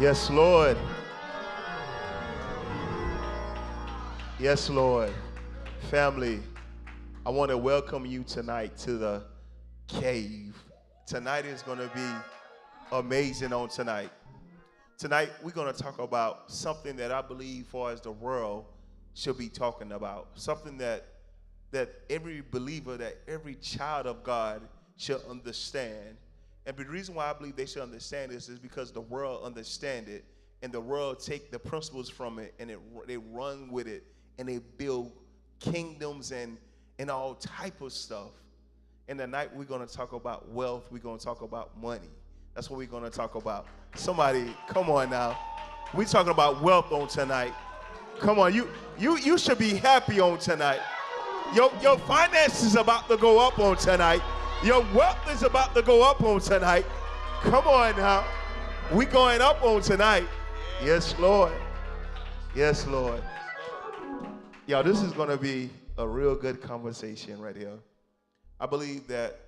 Yes, Lord. Yes, Lord. Family, I want to welcome you tonight to the cave. Tonight is going to be amazing on tonight. Tonight, we're going to talk about something that I believe for as the world should be talking about. Something that every believer, that every child of God should understand. And the reason why I believe they should understand this is because the world understand it, and the world take the principles from it, and they run with it, and they build kingdoms and all type of stuff. And tonight we're going to talk about wealth. We're going to talk about money. That's what we're going to talk about. Somebody, come on now. We're talking about wealth on tonight. Come on, you should be happy on tonight. Your finances is about to go up on tonight. Your wealth is about to go up on tonight. Come on now. We going up on tonight. Yes, Lord. Yes, Lord. Y'all, this is going to be a real good conversation right here. I believe that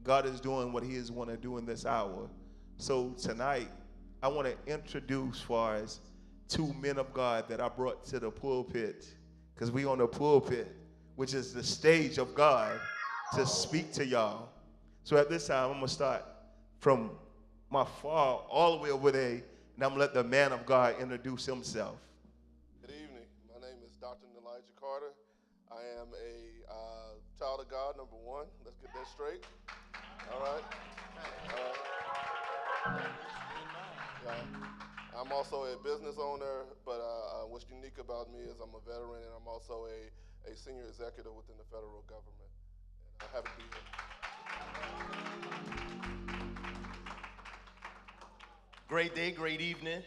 God is doing what he is want to do in this hour. So tonight, I want to introduce far as two men of God that I brought to the pulpit, because we on the pulpit, which is the stage of God, to speak to y'all. So at this time, I'm going to start from my far all the way over there, and I'm going to let the man of God introduce himself. Good evening. My name is Dr. Elijah Carter. I am a child of God, number one. Let's get that straight. All right. I'm also a business owner, but what's unique about me is I'm a veteran, and I'm also a senior executive within the federal government. And I'm happy to be here. Great day, great evening.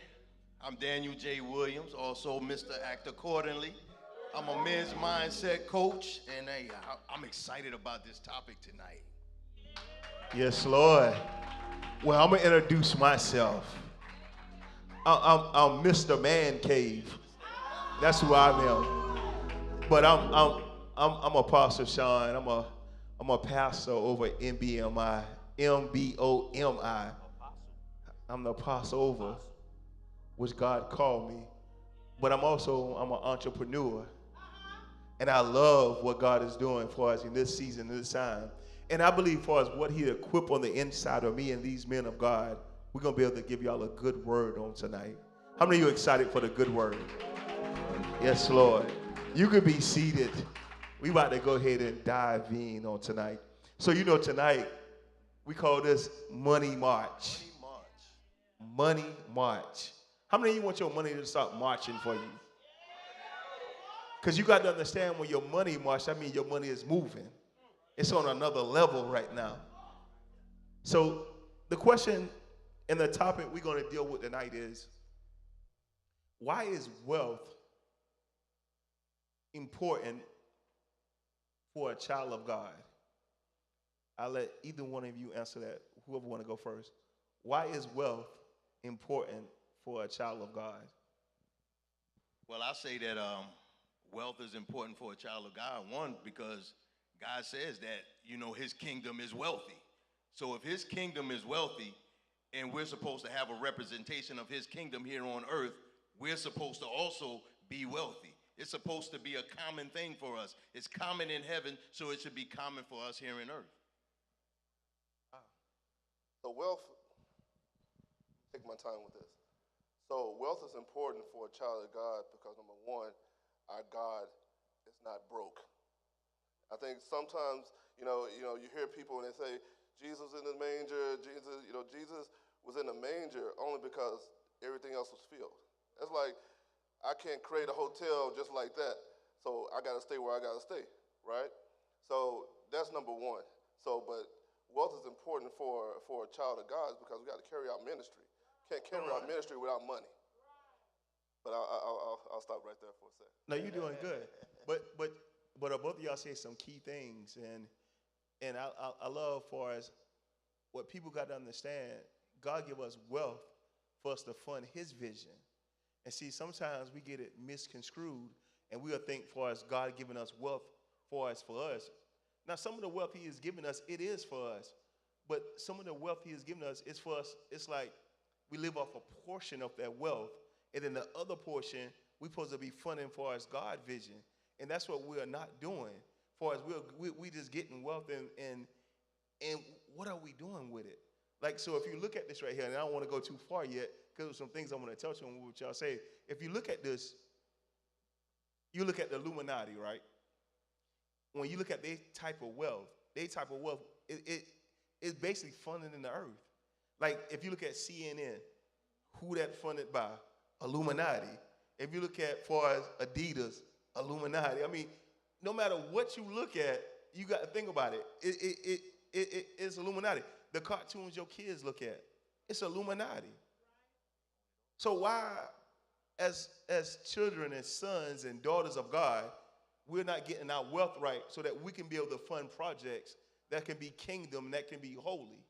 I'm Daniel J. Williams, also Mr. Act Accordingly. I'm a men's mindset coach, and I'm excited about this topic tonight. Yes, Lord. Well, I'm going to introduce myself. I'm Mr. Man Cave. That's who I am. But I'm Apostle Chaun. I'm a pastor over NBOMI. NBOMI. I'm the apostle over, which God called me. But I'm an entrepreneur. And I love what God is doing for us in this season, this time. And I believe for us, what he equipped on the inside of me and these men of God, we're going to be able to give y'all a good word on tonight. How many of you are excited for the good word? Yes, Lord. You can be seated. We about to go ahead and dive in on tonight. So tonight, we call this Money March. Money March. How many of you want your money to start marching for you? Because you got to understand, when your money march, that means your money is moving. It's on another level right now. So the question and the topic we're going to deal with tonight is, why is wealth important for a child of God? I'll let either one of you answer that, whoever want to go first. Why is wealth important for a child of God? Well, I say that wealth is important for a child of God. One, because God says that, his kingdom is wealthy. So if his kingdom is wealthy, and we're supposed to have a representation of his kingdom here on earth, we're supposed to also be wealthy. It's supposed to be a common thing for us. It's common in heaven, so it should be common for us here on earth. So wealth, take my time with this. So wealth is important for a child of God because, number one, our God is not broke. I think sometimes, you hear people and they say, Jesus in the manger, Jesus was in the manger only because everything else was filled. It's like, I can't create a hotel just like that, so I got to stay where I got to stay, right? So that's number one. But wealth is important for a child of God because we got to carry out ministry. Can't carry out ministry without money. But I'll stop right there for a second. No, you're doing good. But both of y'all say some key things, and I love for us what people got to understand. God give us wealth for us to fund his vision. And see, sometimes we get it misconstrued, and we'll think for us, God giving us wealth for us. Now, some of the wealth he has given us, it is for us. But some of the wealth he has given us is for us. It's like we live off a portion of that wealth, and then the other portion we're supposed to be funding for as God vision, and that's what we are not doing. For as we just getting wealth, and what are we doing with it? Like, so if you look at this right here, and I don't want to go too far yet because there's some things I want to touch on what y'all say. If you look at this, you look at the Illuminati, right? When you look at their type of wealth, it's basically funded in the earth. Like, if you look at CNN, who that funded by? Illuminati. If you look at, far as Adidas, Illuminati. I mean, no matter what you look at, you got to think about it. It's Illuminati. The cartoons your kids look at, it's Illuminati. So why, as children and sons and daughters of God, we're not getting our wealth right so that we can be able to fund projects that can be kingdom, that can be holy?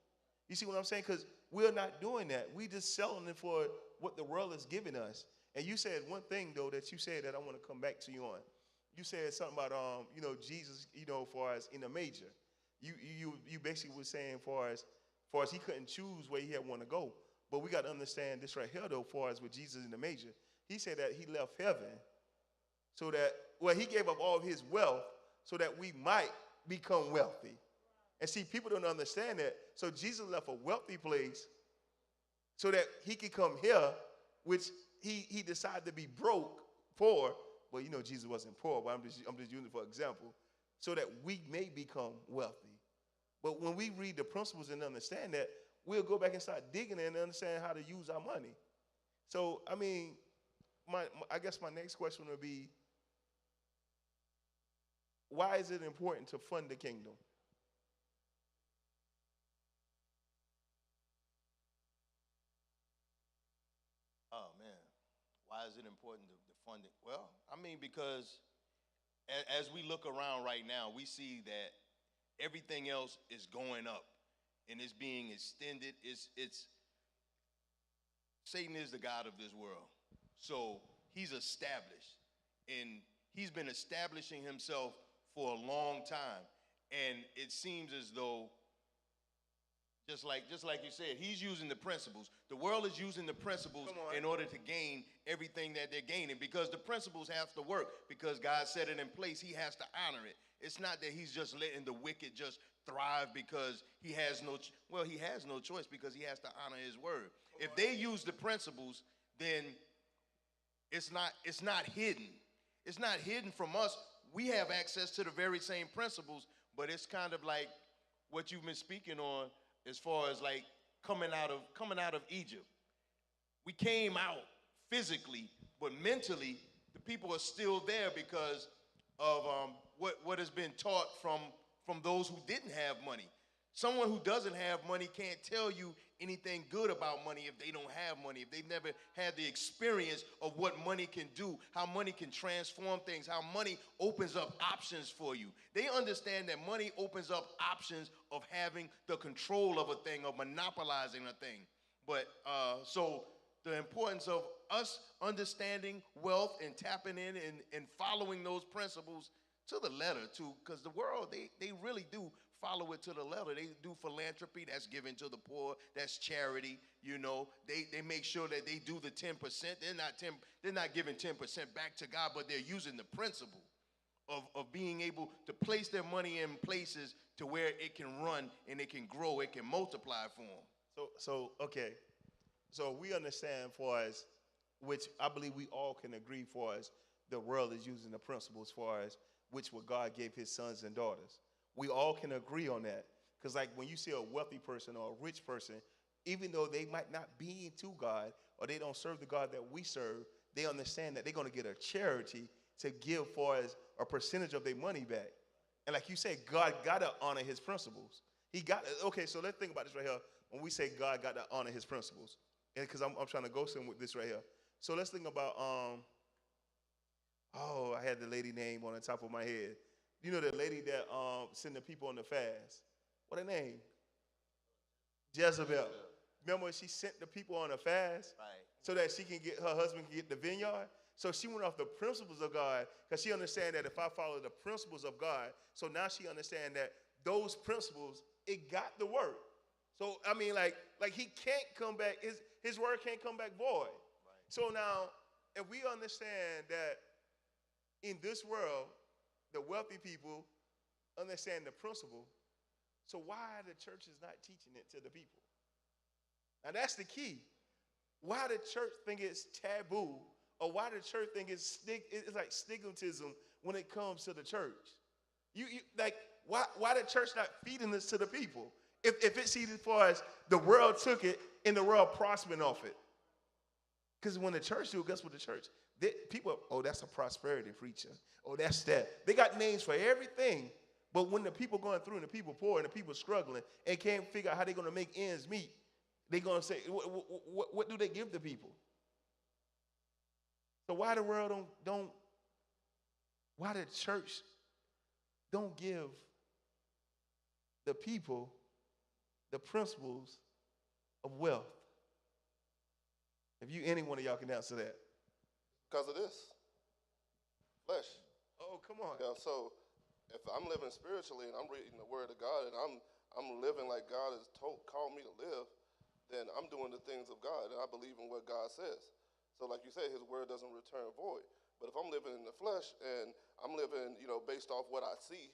You see what I'm saying? Because we're not doing that. We just selling it for what the world is giving us. And you said one thing, though, that you said that I want to come back to you on. You said something about, Jesus, far as in a major. You basically were saying far as he couldn't choose where he had want to go. But we got to understand this right here, though, far as with Jesus in the major. He said that he left heaven so that, he gave up all of his wealth so that we might become wealthy. And see, people don't understand that. So Jesus left a wealthy place so that he could come here, which he decided to be broke, poor. Well, Jesus wasn't poor, but I'm just using it for example, so that we may become wealthy. But when we read the principles and understand that, we'll go back and start digging in and understand how to use our money. So, I mean, I guess my next question would be, why is it important to fund the kingdom? Oh, man. Why is it important to fund it? Well, I mean, because as we look around right now, we see that everything else is going up and it's being extended. It's Satan is the god of this world. So he's established, and he's been establishing himself for a long time. And it seems as though, just like you said, he's using the principles. The world is using the principles in order to gain everything that they're gaining, because the principles have to work, because God set it in place. He has to honor it. It's not that he's just letting the wicked just thrive because he has no choice, because he has to honor his word. If they use the principles, then it's not hidden. It's not hidden from us. We have access to the very same principles, but it's kind of like what you've been speaking on as far as like coming out of Egypt. We came out physically, but mentally the people are still there because of what has been taught from those who didn't have money. Someone who doesn't have money can't tell you anything good about money if they don't have money, if they've never had the experience of what money can do, how money can transform things, how money opens up options for you. They understand that money opens up options of having the control of a thing, of monopolizing a thing. But so the importance of us understanding wealth and tapping in and following those principles to the letter, too, because the world, they really do follow it to the letter. They do philanthropy, that's giving to the poor, that's charity. They make sure that they do the 10%. They're not giving 10% back to God, but they're using the principle of being able to place their money in places to where it can run and it can grow, it can multiply for them. So we understand for us, which I believe we all can agree for us, the world is using the principles for us, which what God gave his sons and daughters. We all can agree on that. Because like when you see a wealthy person or a rich person, even though they might not be into God or they don't serve the God that we serve, they understand that they're going to get a charity to give for as a percentage of their money back. And like you say, God got to honor his principles. So let's think about this right here. When we say God got to honor his principles, and because I'm trying to go somewhere with this right here. So let's think about, I had the lady name on the top of my head. You know the lady that sent the people on the fast? What her name? Jezebel. Remember when she sent the people on a fast? Right. So that her husband can get the vineyard? So she went off the principles of God, because she understands that if I follow the principles of God, so now she understands that those principles, it got to work. So, I mean, like he can't come back. His word can't come back void. So now, if we understand that in this world, the wealthy people understand the principle, so why the church is not teaching it to the people? Now that's the key. Why the church think it's taboo, or why the church think it's like stigmatism when it comes to the church? Like why the church not feeding this to the people? If it's as far as the world took it and the world prospering off it. Because when the church do, guess what the church? People, oh, that's a prosperity preacher. Oh, that's that. They got names for everything. But when the people going through and the people poor and the people struggling and can't figure out how they're going to make ends meet, they're going to say, what do they give the people? So why the world why the church don't give the people the principles of wealth? If any one of y'all can answer that. Because of this. Flesh. Oh, come on. Yeah, so if I'm living spiritually and I'm reading the word of God and I'm living like God has called me to live, then I'm doing the things of God and I believe in what God says. So like you say, his word doesn't return void. But if I'm living in the flesh and I'm living, based off what I see,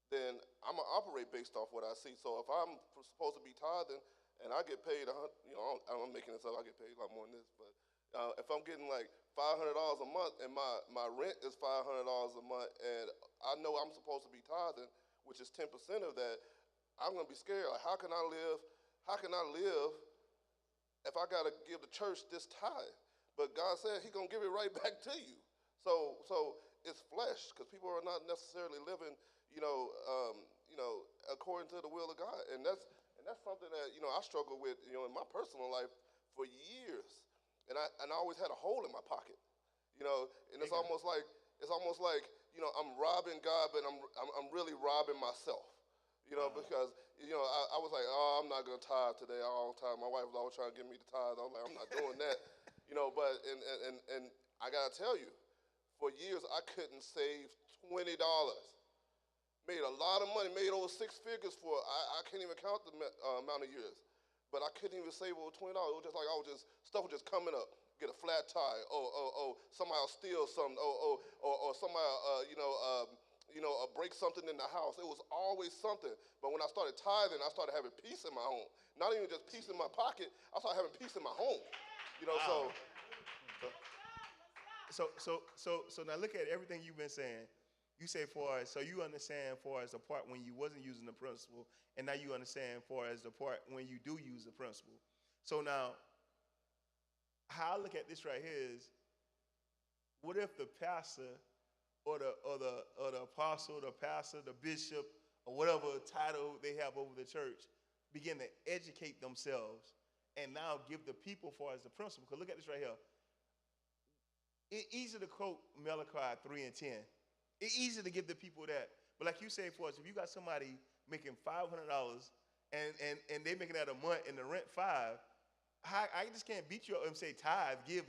then I'm going to operate based off what I see. So if I'm supposed to be tithing and I get paid, I'm making this up, I get paid a lot more than this, but if I'm getting like $500 a month and my rent is $500 a month and I know I'm supposed to be tithing, which is 10% of that, I'm going to be scared. Like, how can I live if I got to give the church this tithe? But God said he's going to give it right back to you. So it's flesh, because people are not necessarily living, according to the will of God. And that's something that, I struggle with, in my personal life for years. And I always had a hole in my pocket, and it's almost like, I'm robbing God, but I'm really robbing myself, because, I was like, oh, I'm not going to tithe today all the time. My wife was always trying to get me to tithe. I was like, I'm not doing that, but, and I got to tell you, for years, I couldn't save $20. Made a lot of money, made over six figures for, I can't even count the amount of years. But I couldn't even save over $20. It was just like stuff was just coming up. Get a flat tire. Somebody will steal something. Or somebody, break something in the house. It was always something. But when I started tithing, I started having peace in my home. Not even just peace in my pocket. I started having peace in my home. Wow. So now look at everything you've been saying. You say so you understand the part when you wasn't using the principle, and now you understand the part when you do use the principle. So now, how I look at this right here is, what if the pastor or the apostle, the pastor, the bishop, or whatever title they have over the church begin to educate themselves and now give the people the principle? Because look at this right here. It's easy to quote Malachi 3:10. It's easy to give the people that. But like you say, for us, if you got somebody making $500 and they making that a month and the rent $5, I just can't beat you up and say tithe, give.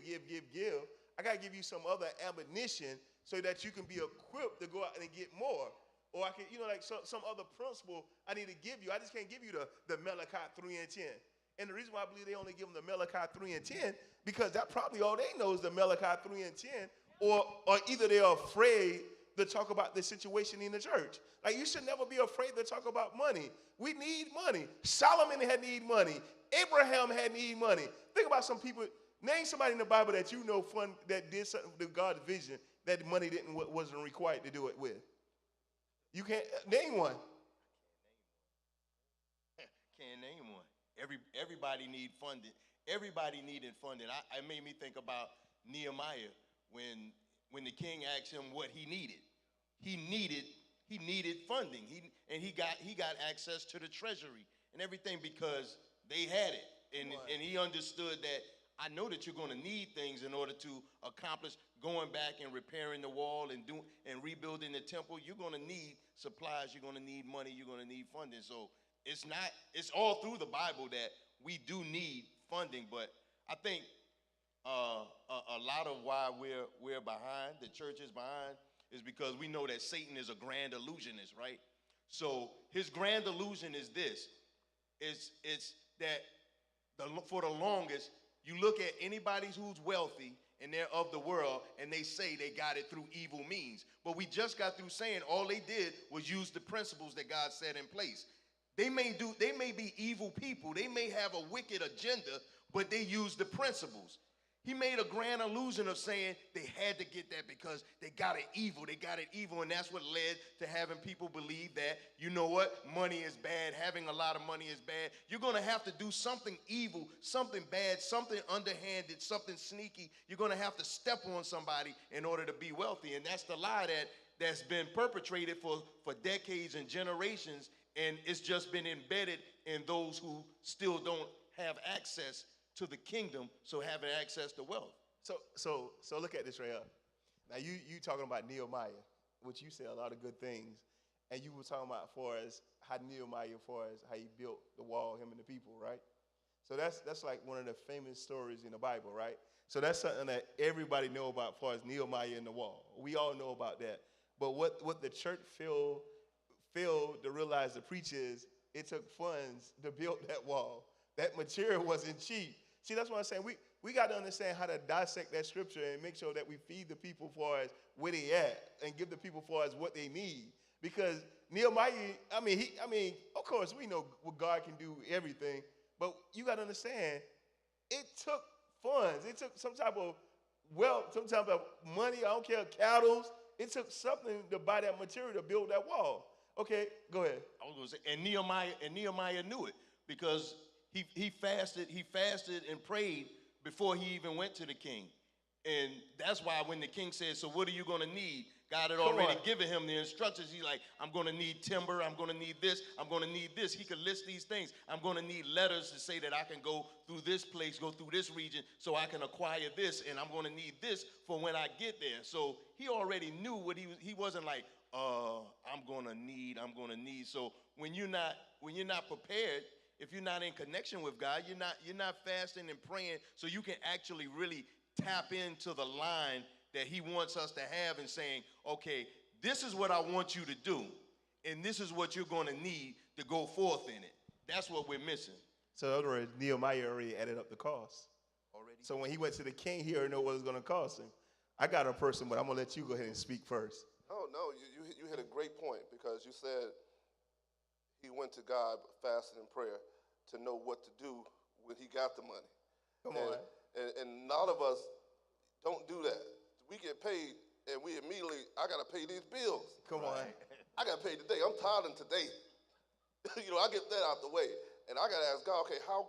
I got to give you some other ammunition so that you can be equipped to go out and get more. Or I can, some other principle I need to give you. I just can't give you the Malachi 3:10. And the reason why I believe they only give them the Malachi 3:10, because that probably all they know is the Malachi 3:10, or either they're afraid to talk about the situation in the church. Like, you should never be afraid to talk about money. We need money. Solomon had need money. Abraham had need money. Think about some people. Name somebody in the Bible that that did something to God's vision that money wasn't required to do it with. You can't name one. Can't name one. Everybody need funding. Everybody needed funding. I made me think about Nehemiah when the king asked him what he needed. He needed funding. He got access to the treasury and everything because they had it. And he understood that I know that you're going to need things in order to accomplish going back and repairing the wall and rebuilding the temple. You're going to need supplies. You're going to need money. You're going to need funding. So it's all through the Bible that we do need funding. But I think a lot of why we're behind, the church is behind, is because we know that Satan is a grand illusionist, right? So his grand illusion is this: it's that For the longest, you look at anybody who's wealthy and they're of the world, and they say they got it through evil means. But we just got through saying all they did was use the principles that God set in place. They may be evil people. They may have a wicked agenda, but they use the principles. He made a grand illusion of saying they had to get that because they got it evil. They got it evil, and that's what led to having people believe that, you know what, money is bad, having a lot of money is bad. You're going to have to do something evil, something bad, something underhanded, something sneaky. You're going to have to step on somebody in order to be wealthy, and that's the lie that's been perpetrated for decades and generations, and it's just been embedded in those who still don't have access to the kingdom, so having access to wealth. So look at this right here. Now you talking about Nehemiah, which you said a lot of good things, and you were talking about as far as how Nehemiah, how he built the wall, him and the people, right? So that's like one of the famous stories in the Bible, right? So that's something that everybody know about as far as Nehemiah and the wall. We all know about that. But what the church failed to realize, the preachers, it took funds to build that wall. That material wasn't cheap. See, that's what I'm saying. We got to understand how to dissect that scripture and make sure that we feed the people for as where they at and give the people for as what they need. Because Nehemiah, of course, we know what God can do everything, but you got to understand, it took funds. It took some type of wealth, some type of money, I don't care, cattle. It took something to buy that material to build that wall. Okay, go ahead. I was going to say, and Nehemiah knew it because he fasted and prayed before he even went to the king. And that's why when the king said, so what are you going to need? God had already given him the instructions. He's like, I'm going to need timber. I'm going to need this. I'm going to need this. He could list these things. I'm going to need letters to say that I can go through this place, go through this region, so I can acquire this. And I'm going to need this for when I get there. So he already knew what he wasn't like, I'm going to need. So when you're not prepared, if you're not in connection with God, you're not fasting and praying so you can actually really tap into the line that he wants us to have and saying, okay, this is what I want you to do, and this is what you're going to need to go forth in it. That's what we're missing. So in other words, Nehemiah already added up the cost. Already? So when he went to the king, he already knew what it was going to cost him. I got a person, but I'm going to let you go ahead and speak first. Oh, no, you hit a great point because you said he went to God fasting and prayer to know what to do when he got the money. Come on. And a lot of us don't do that. We get paid, and we immediately, I got to pay these bills. Come on. I got to pay today. I'm tired of today. I get that out the way. And I got to ask God, okay, how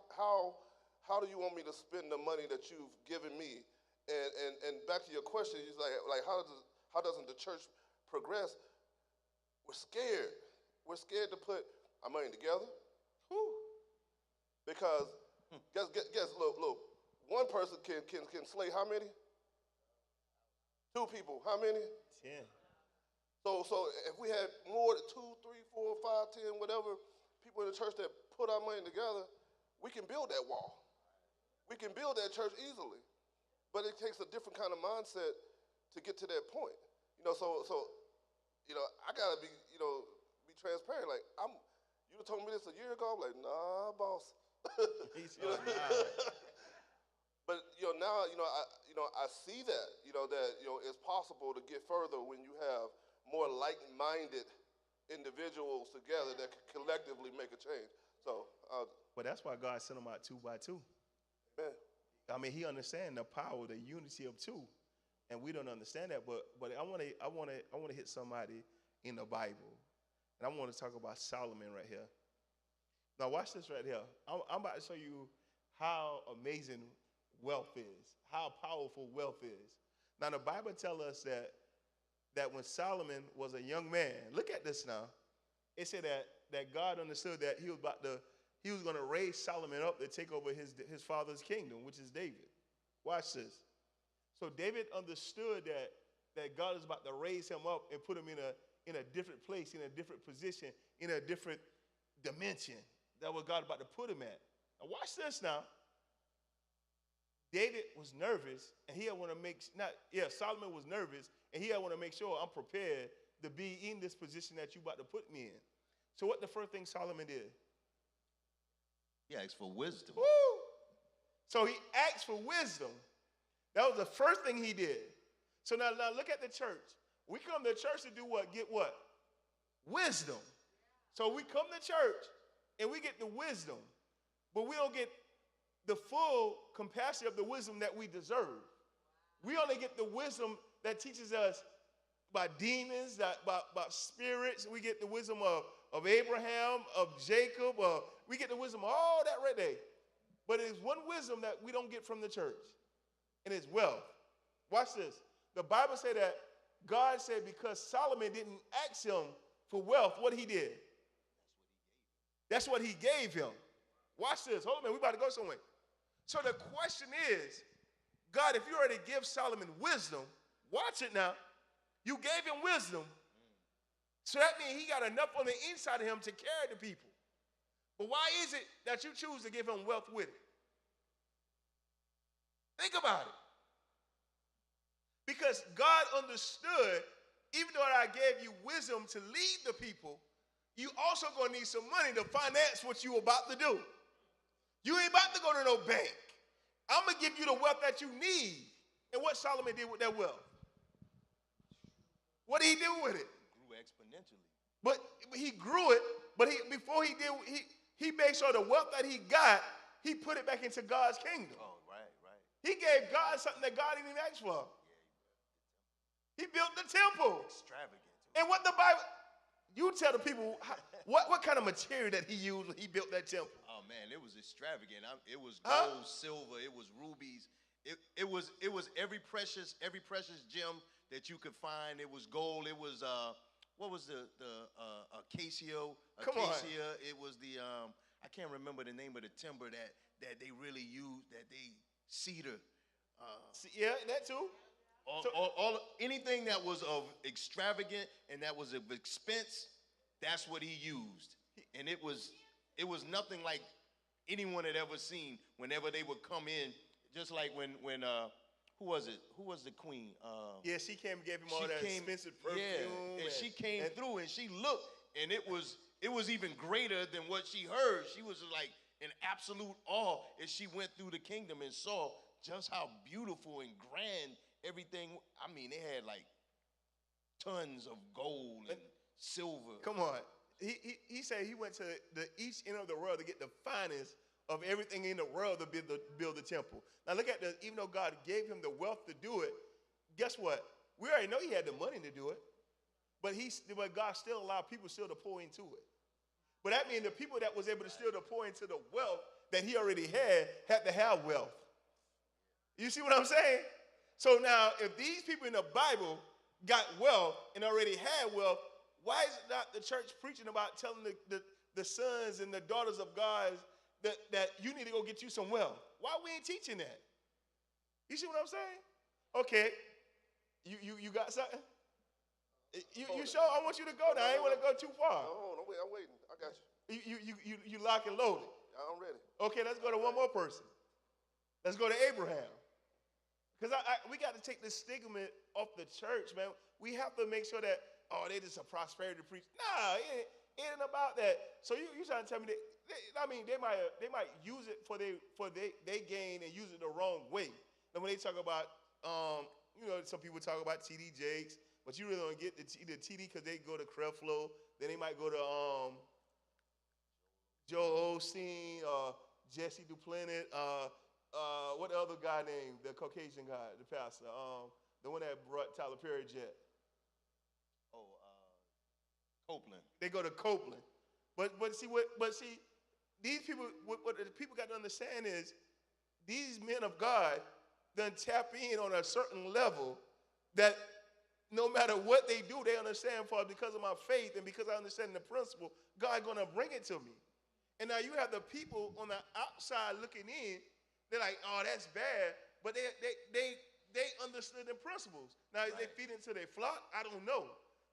do you want me to spend the money that you've given me? And back to your question, he's like how doesn't the church progress? We're scared. We're scared to put our money together. Whew. Because guess look, one person can slay how many? 2 people, how many? 10. So if we had more than 2, 3, 4, 5, 10, whatever people in the church that put our money together, we can build that wall. We can build that church easily. But it takes a different kind of mindset to get to that point. So I gotta be transparent. Like you told me this a year ago. I'm like, nah, boss. But now I see that it's possible to get further when you have more like-minded individuals together that can collectively make a change. So, but that's why God sent them out 2 by 2. Man. I mean, he understands the power, the unity of 2, and we don't understand that. But I want to hit somebody in the Bible, and I want to talk about Solomon right here. Now, watch this right here. I'm about to show you how amazing wealth is, how powerful wealth is. Now, the Bible tells us that when Solomon was a young man, look at this now. It said that God understood that he was going to raise Solomon up to take over his father's kingdom, which is David. Watch this. So David understood that God is about to raise him up and put him in a different place, in a different position, in a different dimension. That was God about to put him at. Now watch this now. David was nervous, and Solomon was nervous, and he had want to make sure I'm prepared to be in this position that you about to put me in. So what the first thing Solomon did? He asked for wisdom. Woo! So he asked for wisdom. That was the first thing he did. So now look at the church. We come to church to do what? Get what? Wisdom. So we come to church and we get the wisdom, but we don't get the full capacity of the wisdom that we deserve. We only get the wisdom that teaches us about demons, about spirits. We get the wisdom of Abraham, of Jacob. We get the wisdom of all that right there. But there's one wisdom that we don't get from the church, and it's wealth. Watch this. The Bible said that God said because Solomon didn't ask him for wealth, what he did? That's what he gave him. Watch this. Hold on a minute. We're about to go somewhere. So the question is, God, if you already give Solomon wisdom, watch it now. You gave him wisdom. So that means he got enough on the inside of him to carry the people. But why is it that you choose to give him wealth with it? Think about it. Because God understood, even though I gave you wisdom to lead the people, you also going to need some money to finance what you're about to do. You ain't about to go to no bank. I'm going to give you the wealth that you need. And what Solomon did with that wealth? What did he do with it? Grew exponentially. But he grew it, but before he did, he made sure the wealth that he got, he put it back into God's kingdom. Oh, right. He gave God something that God didn't even ask for. He built the temple. Extravagant. And what the Bible, you tell the people, what kind of material that he used when he built that temple? Oh, man, it was extravagant. It was gold, silver, it was rubies. It was every precious gem that you could find. It was gold. It was, what was the acacia? Come on. It was the, I can't remember the name of the timber that they really used, that they cedar. Yeah, that too. Anything that was of extravagant and that was of expense, that's what he used. And it was nothing like anyone had ever seen whenever they would come in, just like when who was it? Who was the queen? Yeah, she came and gave him all that expensive perfume. Yeah, and she came through and she looked, and it was even greater than what she heard. She was like in absolute awe as she went through the kingdom and saw just how beautiful and grand everything. I mean, they had like tons of gold and silver. Come on. He said he went to the east end of the world to get the finest of everything in the world to build the temple. Now look at this. Even though God gave him the wealth to do it, guess what? We already know he had the money to do it, but God still allowed people still to pour into it. But that means the people that was able to still to pour into the wealth that he already had to have wealth. You see what I'm saying? So now, if these people in the Bible got wealth and already had wealth, why is it not the church preaching about telling the sons and the daughters of God that you need to go get you some wealth? Why we ain't teaching that? You see what I'm saying? Okay, you got something? You sure? I want you to go now. I ain't want to go too far. No, I'm waiting. I got you. You lock and loaded. I'm ready. Okay, let's go to one more person. Let's go to Abraham. Because we got to take the stigma off the church, man. We have to make sure that, they just a prosperity preach. Nah, it ain't about that. So you trying to tell me that, they might use it for they gain and use it the wrong way. And when they talk about, some people talk about TD Jakes, but you really don't get the TD because they go to Creflo. Then they might go to Joel Osteen, Jesse Duplantis, what the other guy named, the Caucasian guy, the pastor, the one that brought Tyler Perry jet. Copeland. They go to Copeland. But see, these people, what the people got to understand is these men of God done tap in on a certain level that no matter what they do, they understand because of my faith and because I understand the principle, God going to bring it to me. And now you have the people on the outside looking in. They're like, oh, that's bad. But they understood the principles. Now, if they feed into their flock, I don't know.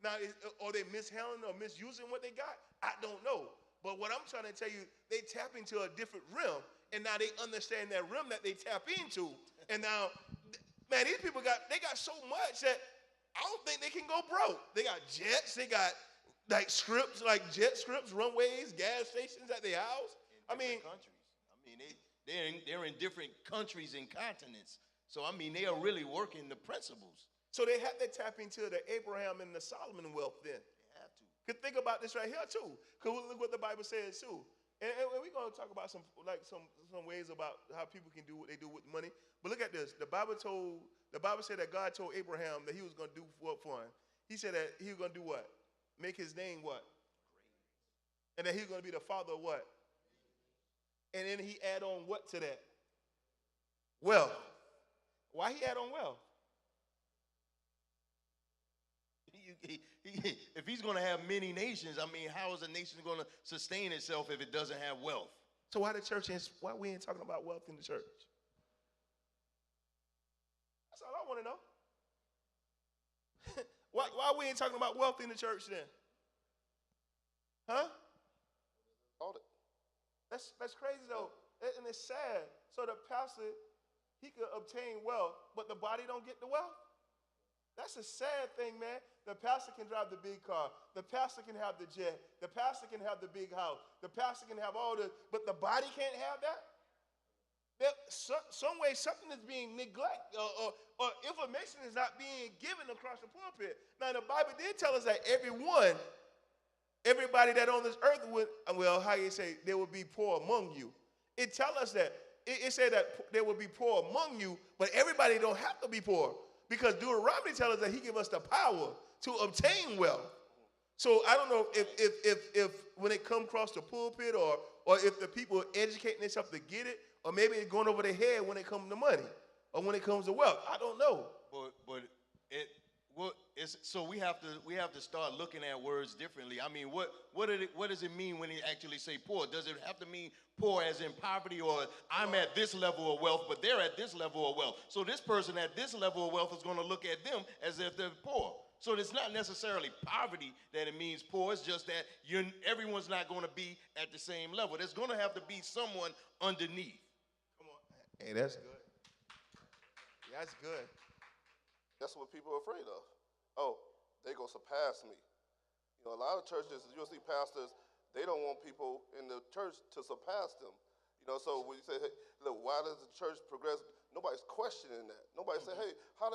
Now, are they mishandling or misusing what they got? I don't know. But what I'm trying to tell you, they tap into a different realm. And now they understand that realm that they tap into. And now, man, these people got so much that I don't think they can go broke. They got jets. They got like strips, like jet strips, runways, gas stations at their house. In different countries. I mean, They're in different countries and continents. So, I mean, they are really working the principles. So they have to tap into the Abraham and the Solomon wealth then. They have to. Could think about this right here too. Because look what the Bible says too. And we're going to talk about some ways about how people can do what they do with money. But look at this. The Bible said that God told Abraham that he was going to do what for him. He said that he was going to do what? Make his name what? Great. And that he's going to be the father of what? And then he add on what to that? Wealth. Why he add on wealth? If he's going to have many nations, I mean, how is a nation going to sustain itself if it doesn't have wealth? So why we ain't talking about wealth in the church? That's all I want to know. why we ain't talking about wealth in the church then? Huh? That's crazy though, and it's sad. So the pastor, he could obtain wealth, but the body don't get the wealth. That's a sad thing, man. The pastor can drive the big car. The pastor can have the jet. The pastor can have the big house. The pastor can have all the, but the body can't have that? Some way something is being neglected or information is not being given across the pulpit. Now, the Bible did tell us that everybody that on this earth would, well, how you say, there will be poor among you. It tells us that. It said that there will be poor among you, but everybody don't have to be poor. Because Deuteronomy tells us that he give us the power to obtain wealth. So I don't know if when it comes across the pulpit or if the people are educating themselves to get it, or maybe it's going over their head when it comes to money or when it comes to wealth. I don't know. So we have to start looking at words differently. I mean, what does it mean when they actually say poor? Does it have to mean poor as in poverty, or I'm at this level of wealth, but they're at this level of wealth? So this person at this level of wealth is going to look at them as if they're poor. So it's not necessarily poverty that it means poor. It's just that everyone's not going to be at the same level. There's going to have to be someone underneath. Come on. Hey, that's good. That's good. That's what people are afraid of. Oh, they go surpass me. You know, a lot of churches, you'll see pastors, they don't want people in the church to surpass them. You know, so when you say, hey, look, why does the church progress? Nobody's questioning that. Nobody say, hey, how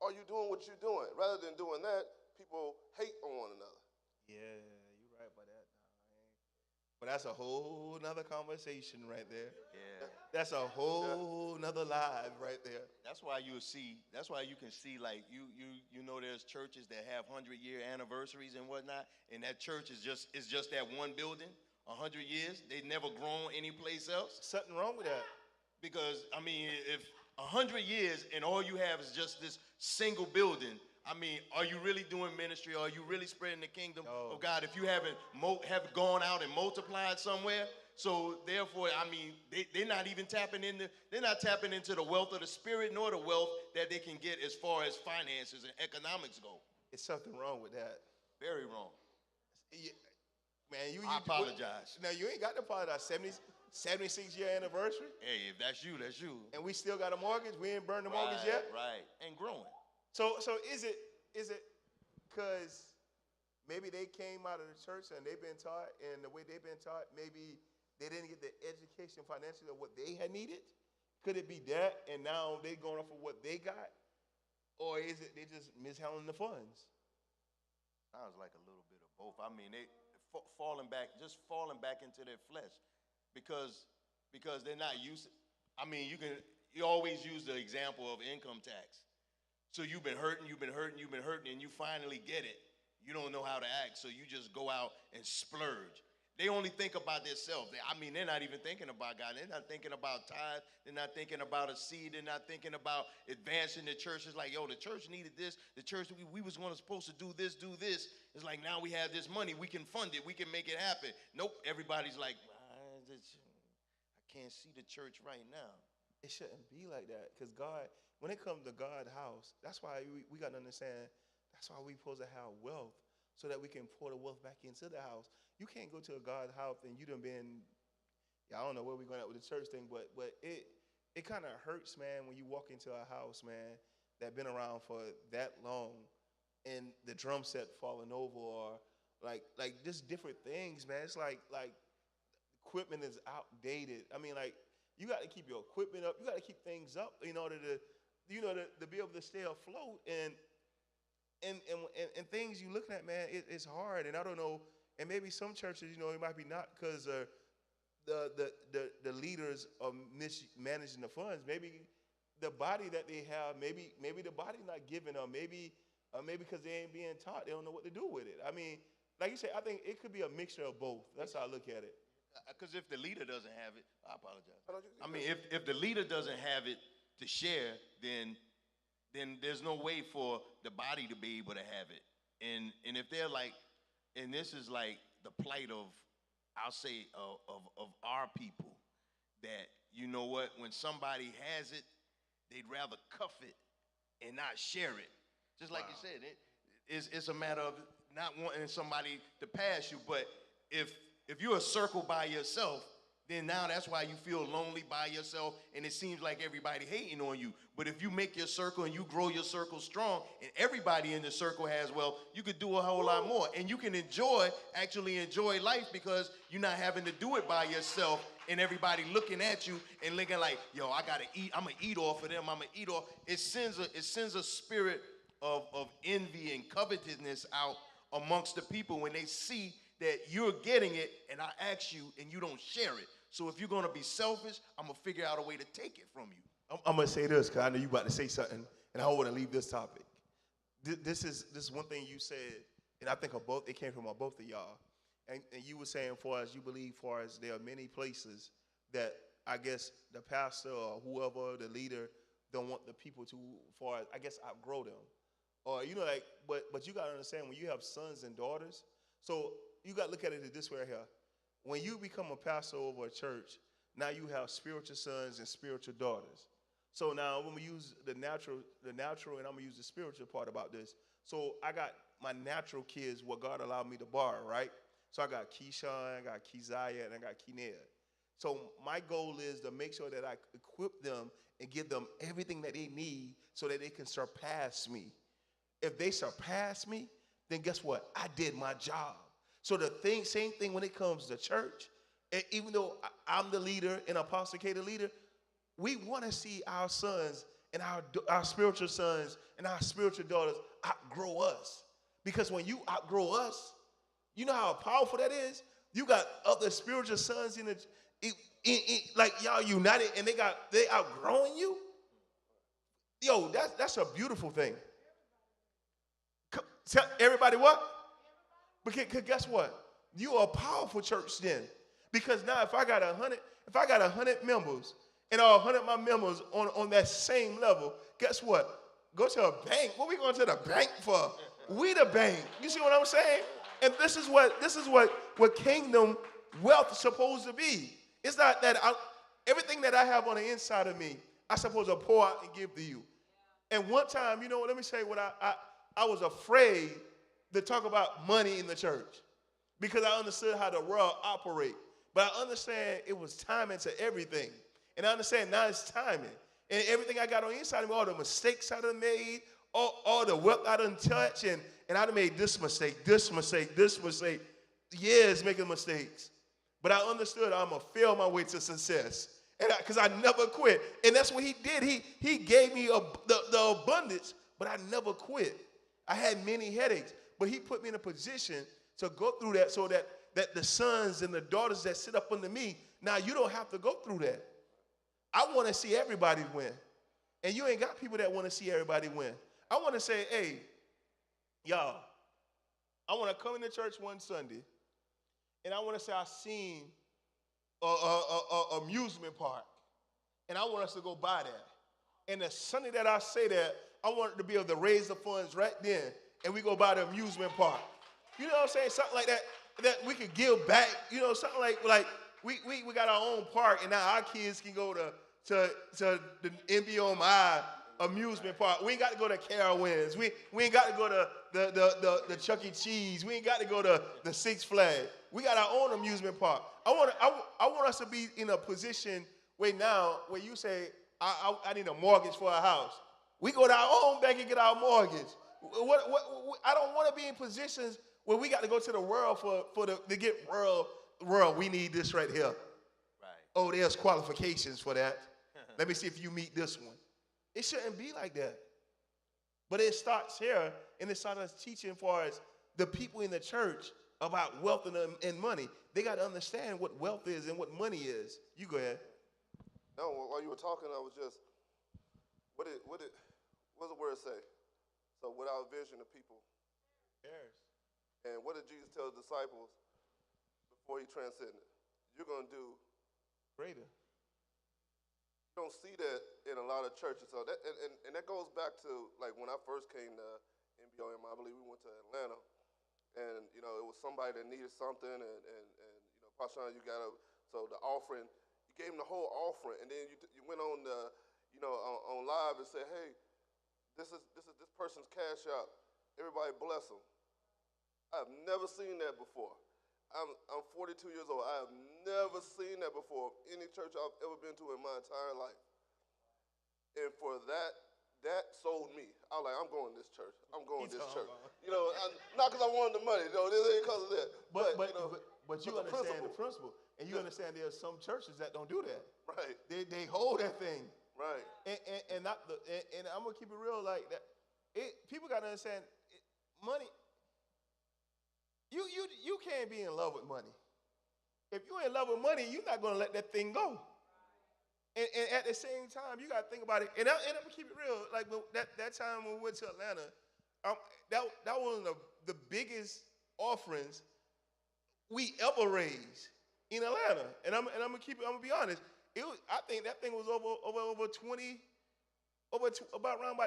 are you doing what you're doing? Rather than doing that, people hate on one another. Yeah, you're right about that. But that's a whole nother conversation right there. Yeah. That's a whole nother live right there. That's why you can see like you know there's churches that have 100-year anniversaries and whatnot, and that church is just that one building, 100 years. They've never grown anyplace else. Something wrong with that. Because I mean, if 100 years and all you have is just this single building, I mean, are you really doing ministry? Are you really spreading the kingdom of God if you haven't gone out and multiplied somewhere? So therefore, I mean, they're not even tapping into the wealth of the spirit nor the wealth that they can get as far as finances and economics go. It's something wrong with that. Very wrong. Yeah, man, I apologize. Now, you ain't got to apologize. 76-year anniversary. Hey, if that's you, that's you. And we still got a mortgage. We ain't burned the mortgage yet. Right, and growing. So is it because maybe they came out of the church and they've been taught, and the way they've been taught, maybe they didn't get the education financially of what they had needed? Could it be that, and now they going off of what they got? Or is it they just mishandling the funds? Sounds like a little bit of both. I mean, they falling back into their flesh because they're not used to, I mean, you always use the example of income tax. So you've been hurting, and you finally get it. You don't know how to act, so you just go out and splurge. They only think about themselves. They're not even thinking about God. They're not thinking about tithe. They're not thinking about a seed. They're not thinking about advancing the church. It's like, yo, the church needed this. The church, we was supposed to do this. It's like, now we have this money. We can fund it. We can make it happen. Nope. Everybody's like, I can't see the church right now. It shouldn't be like that, because God, when it comes to God's house, that's why we got to understand, that's why we supposed to have wealth, so that we can pour the wealth back into the house. You can't go to a God's house and you done been, I don't know where we're going at with the church thing, but it kind of hurts, man, when you walk into a house, man, that been around for that long, and the drum set falling over, or like just different things, man. It's like equipment is outdated. I mean, like, you got to keep your equipment up. You got to keep things up in order to, to be able to stay afloat. And things you looking at, man, it's hard. And I don't know. And maybe some churches, it might be not because the leaders are mismanaging the funds. Maybe the body that they have, maybe the body not giving them. Maybe because they ain't being taught, they don't know what to do with it. I mean, like you said, I think it could be a mixture of both. That's how I look at it. Because if the leader doesn't have it, I apologize. I mean, if the leader doesn't have it to share, then there's no way for the body to be able to have it. And if they're like, and this is like the plight of, I'll say, of our people, that, you know what, when somebody has it, they'd rather cuff it and not share it. Just like you said, it's a matter of not wanting somebody to pass you. But if you're a circle by yourself, then now that's why you feel lonely by yourself, and it seems like everybody hating on you. But if you make your circle and you grow your circle strong, and everybody in the circle has wealth, you could do a whole lot more. And you can actually enjoy life because you're not having to do it by yourself and everybody looking at you and looking like, yo, I gotta eat. I'm gonna eat off of them. I'm gonna eat off. It sends a spirit of envy and covetousness out amongst the people when they see that you're getting it and I ask you and you don't share it. So if you're going to be selfish, I'm going to figure out a way to take it from you. I'm going to say this because I know you about to say something, and I don't want to leave this topic. This is one thing you said, and I think it came from both of y'all. And you were saying you believe there are many places that I guess the pastor or whoever, the leader, don't want the people to, outgrow them. Or, but you got to understand when you have sons and daughters, so you got to look at it this way right here. When you become a pastor over a church, now you have spiritual sons and spiritual daughters. So now when we use the natural, and I'm going to use the spiritual part about this. So I got my natural kids, what God allowed me to borrow, right? So I got Keyshawn, I got Keziah, and I got Kinea. So my goal is to make sure that I equip them and give them everything that they need so that they can surpass me. If they surpass me, then guess what? I did my job. So same thing when it comes to church. Even though I'm the leader and Apostle K the leader, we want to see our sons and our spiritual sons and our spiritual daughters outgrow us. Because when you outgrow us, you know how powerful that is? You got other spiritual sons like y'all united and they outgrowing you. Yo, that's a beautiful thing. Tell everybody what? Because guess what? You are a powerful church then. Because now if I got 100 members and all 100 of my members on that same level, guess what? Go to a bank. What are we going to the bank for? We the bank. You see what I'm saying? And this is what kingdom wealth is supposed to be. It's not that everything that I have on the inside of me, I'm supposed to pour out and give to you. And one time, let me say what I was afraid to talk about money in the church because I understood how the world operates. But I understand it was timing to everything. And I understand now it's timing. And everything I got on the inside of me, all the mistakes I done made, all the wealth I done touched, and I done made this mistake, years making mistakes. But I understood I'm going to fail my way to success. Because I never quit. And that's what he did. He gave me the abundance, but I never quit. I had many headaches. But he put me in a position to go through that so that the sons and the daughters that sit up under me, now you don't have to go through that. I want to see everybody win. And you ain't got people that want to see everybody win. I want to say, hey, y'all, I want to come into church one Sunday, and I want to say I seen a amusement park, and I want us to go by that. And the Sunday that I say that, I want to be able to raise the funds right then, and we go by the amusement park. You know what I'm saying? Something like that we could give back. Something like we got our own park, and now our kids can go to the NBOMI amusement park. We ain't got to go to Carowinds. We ain't got to go to the Chuck E. Cheese. We ain't got to go to the Six Flags. We got our own amusement park. I want us to be in a position where you say, I need a mortgage for a house. We go to our own bank and get our mortgage. I don't want to be in positions where we got to go to the world to get world world, we need this right here. Right. Oh, there's qualifications for that. Let me see if you meet this one. It shouldn't be like that. But it starts here, and it starts teaching for us the people in the church about wealth and money. They got to understand what wealth is and what money is. You go ahead. No, while you were talking, I was just, what does the word say? So without vision, the people. Yes. And what did Jesus tell the disciples before he transcended? You're going to do Greater. You don't see that in a lot of churches. So that and that goes back to like when I first came to NBOMI. I believe we went to Atlanta, and it was somebody that needed something, and Pastor Chaun, you got to, so the offering, you gave him the whole offering, and then you went on the on live and said, hey, this is this person's cash out. Everybody bless them. I've never seen that before. I'm 42 years old. I have never seen that before any church I've ever been to in my entire life. And for that sold me. I was like, I'm going to this church. I'm going to this church. Not because I wanted the money. This ain't because of that. But you understand the principle. And you understand there are some churches that don't do that. Right. They hold that thing. Right. And I'm going to keep it real like that. People got to understand money. You can't be in love with money. If you're in love with money, you're not going to let that thing go. And at the same time, you got to think about it. And I'm going to keep it real. Like that time when we went to Atlanta, that was one of the biggest offerings we ever raised in Atlanta. And I'm going to be honest. I think that thing was over about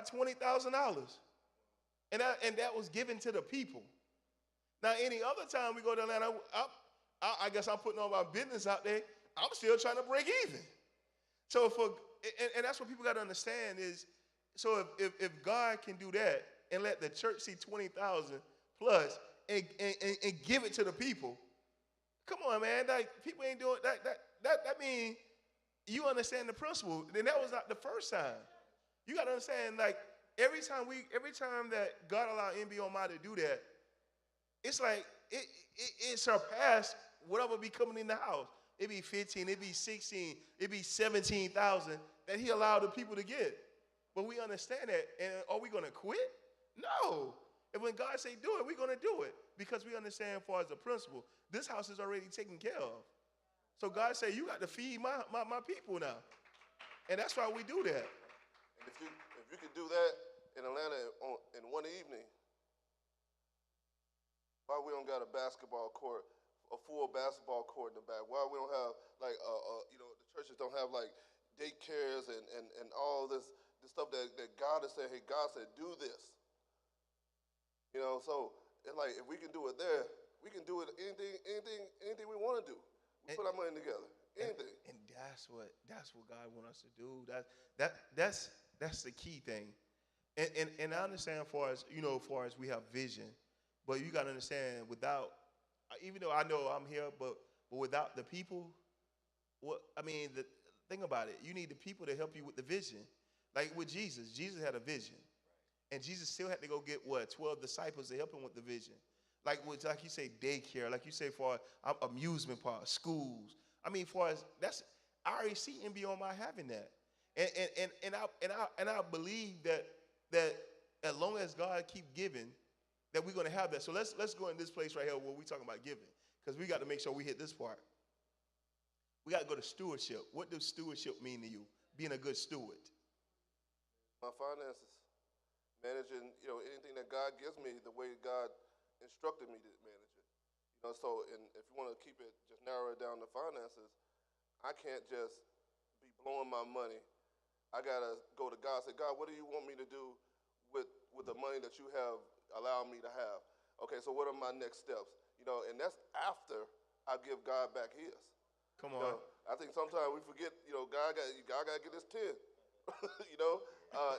$20,000. And that was given to the people. Now, any other time we go to Atlanta, I guess I'm putting all my business out there. I'm still trying to break even. So and that's what people got to understand is, so if God can do that and let the church see 20,000 plus and give it to the people, come on, man. Like, people ain't doing that. That means you understand the principle. Then that was not the first time. You got to understand, like, every time that God allowed NBOMI to do that, it's like it surpassed whatever be coming in the house. It be 15, it be 16, it be 17,000 that he allowed the people to get. But we understand that, and are we going to quit? No. And when God say do it, we're going to do it because we understand as far as the principle, this house is already taken care of. So God say, you got to feed my people now. And that's why we do that. And if you could do that in Atlanta in one evening, why we don't got a basketball court, a full basketball court in the back? Why we don't have, like, the churches don't have, like, daycares and all this stuff that God has said, hey, God said, do this. So it's like, if we can do it there, we can do it anything we want to do. We put our money together, anything. And that's what God wants us to do. That's the key thing. And I understand far as we have vision. But you got to understand, even though I know I'm here, but without the people, think about it. You need the people to help you with the vision. Like with Jesus had a vision. And Jesus still had to go get 12 disciples to help him with the vision. Like you say, daycare, like you say, for amusement parks, schools. I already see NBOMI having that. And I believe that as long as God keep giving, that we're going to have that. So let's go in this place right here where we're talking about giving, because we got to make sure we hit this part. We got to go to stewardship. What does stewardship mean to you? Being a good steward. My finances, managing anything that God gives me the way God instructed me to manage it. So if you want to keep it, just narrow it down to finances, I can't just be blowing my money. I got to go to God and say, God, what do you want me to do with the money that you have allowed me to have? Okay, so what are my next steps? And that's after I give God back his. Come on. I think sometimes we forget, God got to get his 10.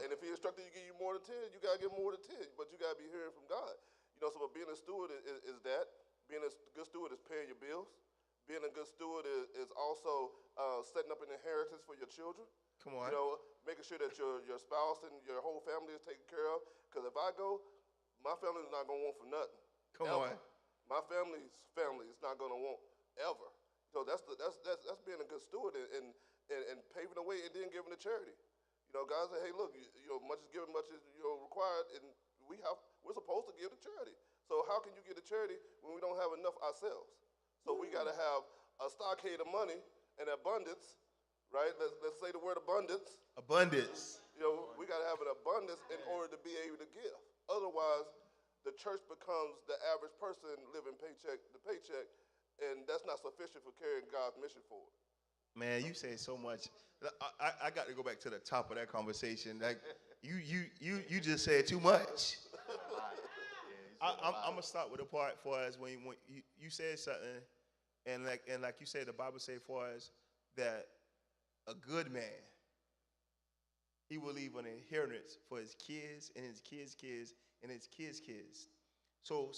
And if he instructed you to give you more than 10, you got to give more than 10. But you got to be hearing from God. So being a steward is that. Being a good steward is paying your bills. Being a good steward is also setting up an inheritance for your children. Come on. Making sure that your spouse and your whole family is taken care of. Because if I go, my family is not going to want for nothing. Come on. My family's family is not going to want ever. So that's being a good steward and paving the way and then giving to charity. You know, God said, hey, look, much is given, much is required, and we're supposed to give to charity. So how can you give to charity when we don't have enough ourselves? So we got to have a stockade of money and abundance, right? Let's say the word abundance. Abundance. We got to have an abundance in order to be able to give. Otherwise, the church becomes the average person living paycheck to paycheck, and that's not sufficient for carrying God's mission forward. Man, you say so much. I got to go back to the top of that conversation. Like you just said too much. I'm gonna start with the part for us when you said something, and like you said, the Bible say for us that a good man, he will leave an inheritance for his kids and his kids' kids and his kids' kids. So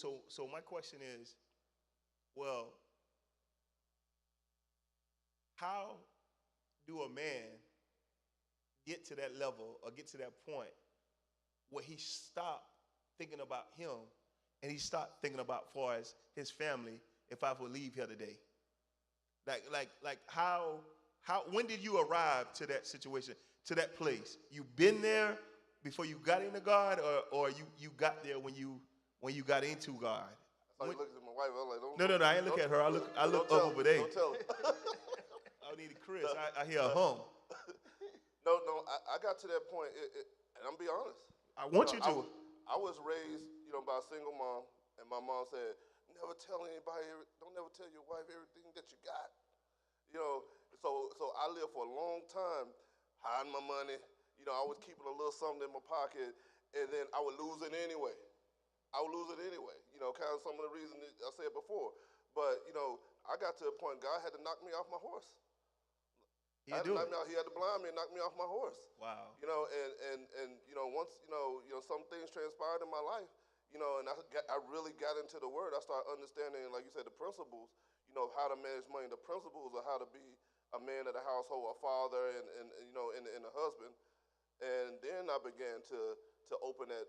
my question is, well, how do a man get to that level or get to that point where he stopped thinking about him and he stopped thinking about far as his family if I would leave here today? Like how when did you arrive to that situation, to that place? You been there before you got into God, or you got there when you got into God? I looked at my wife. I was like, No, I ain't look at her. I look up over there. Don't tell her. I need Chris. I hear a hum. No, I got to that point, and I'm be honest. I want you to. I was raised, by a single mom, and my mom said, never tell anybody, don't never tell your wife everything that you got. So I lived for a long time hiding my money. I was keeping a little something in my pocket, and then I would lose it anyway. Kind of some of the reasons I said before. But, I got to a point, God had to knock me off my horse. He had to blind me and knock me off my horse. Wow. Once some things transpired in my life, and I really got into the Word. I started understanding, like you said, the principles, of how to manage money, the principles of how to be a man of the household, a father, and a husband. And then I began to open that